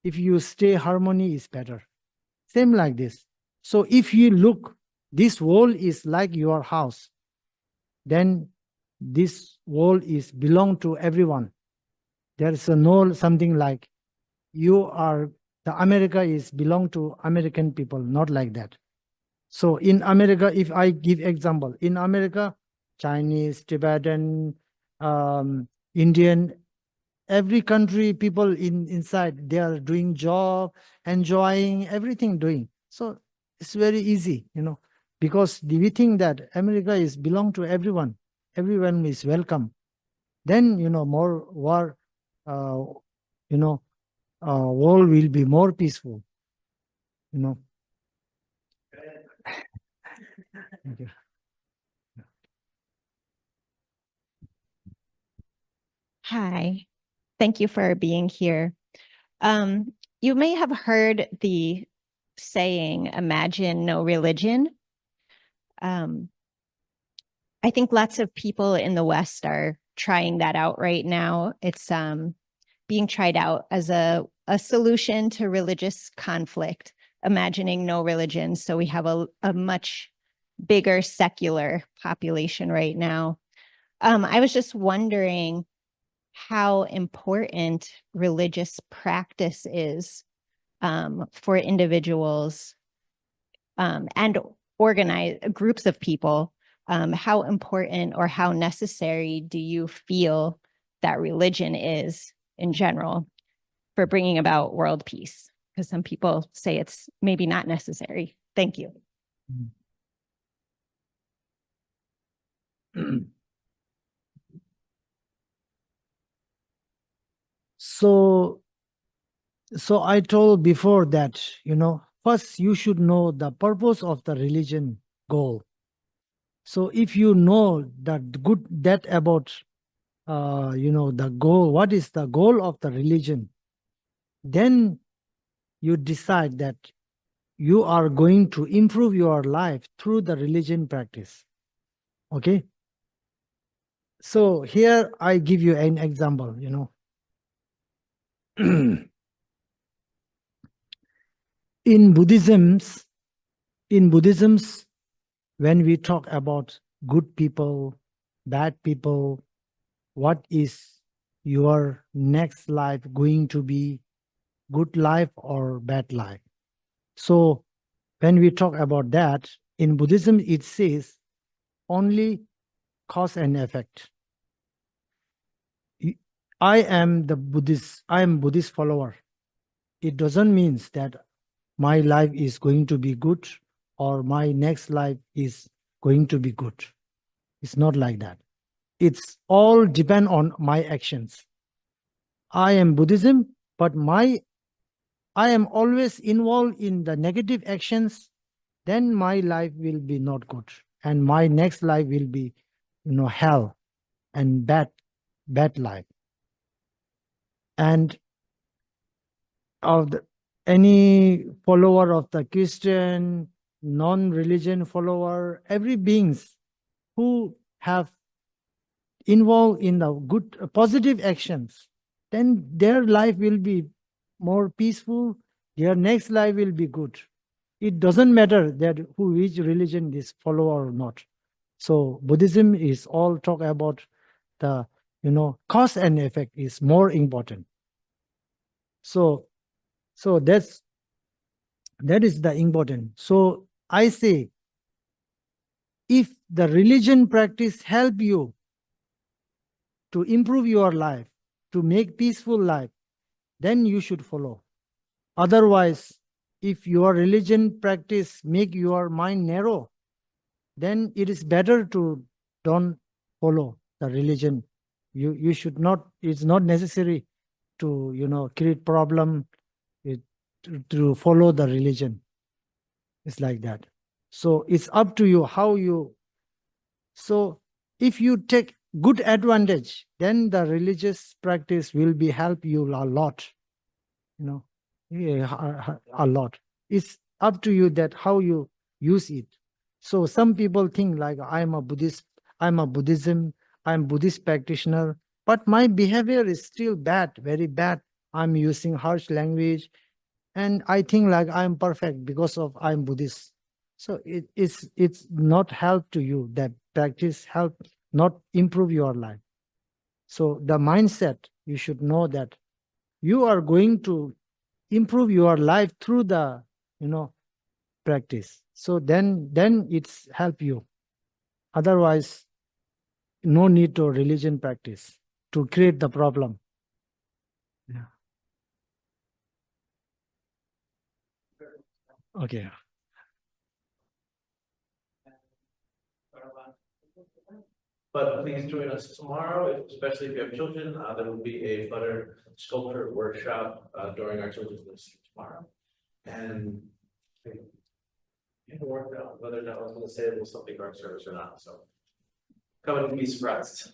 If you stay harmony is better. Same like this. So if you look, this world is like your house, then this world is belong to everyone. There is no something like the America is belong to American people, not like that. So in America, if I give example, in America, Chinese, Tibetan, Indian, every country people inside, they are doing job, enjoying everything doing. So it's very easy, because we think that America is belong to everyone. Everyone is welcome. Then, more war, world will be more peaceful, Thank you. Hi, thank you for being here. You may have heard the saying, imagine no religion. I think lots of people in the West are trying that out right now. It's being tried out as a solution to religious conflict, imagining no religion. So we have a much bigger secular population right now. I was just wondering how important religious practice is for individuals and organize groups of people. How important or how necessary do you feel that religion is in general for bringing about world peace? Because some people say it's maybe not necessary. Thank you. So I told before that, first you should know the purpose of the religion goal. So if you know that about, the goal, what is the goal of the religion, then you decide that you are going to improve your life through the religion practice. Okay. So here I give you an example, in Buddhism's, when we talk about good people, bad people, what is your next life going to be, good life or bad life? So when we talk about that, in Buddhism, it says only cause and effect. I am Buddhist follower. It doesn't mean that my life is going to be good or my next life is going to be good. It's not like that. It's all depend on my actions. I am Buddhism, but I am always involved in the negative actions, then my life will be not good. And my next life will be, hell and bad life. And any follower of the Christian, non-religion follower, every beings who have involved in the good, positive actions, then their life will be more peaceful. Their next life will be good. It doesn't matter that which religion is follower or not. So Buddhism is all talk about the, cause and effect is more important. So that is the important. So I say, if the religion practice help you to improve your life, to make peaceful life, then you should follow. Otherwise, if your religion practice make your mind narrow, then it is better to don't follow the religion. You should not, it's not necessary to, create problem to follow the religion. It's like that. So it's up to you how you. So if you take good advantage, then the religious practice will be help you a lot, a lot. It's up to you that how you use it. So some people think like I'm a Buddhist, I'm a Buddhism, I'm Buddhist practitioner, but my behavior is still bad, very bad. I'm using harsh language, and I think like I'm perfect because of I'm Buddhist. So it's not help to you. That practice help not improve your life. So the mindset, you should know that you are going to improve your life through the practice. So then it's help you. Otherwise, no need to religion practice to create the problem. Yeah. Okay. But please join us tomorrow, especially if you have children. There will be a Flutter sculpture workshop during our children's ministry tomorrow. And I haven't worked out whether or not I was going to say it was something art service or not. So come and be surprised.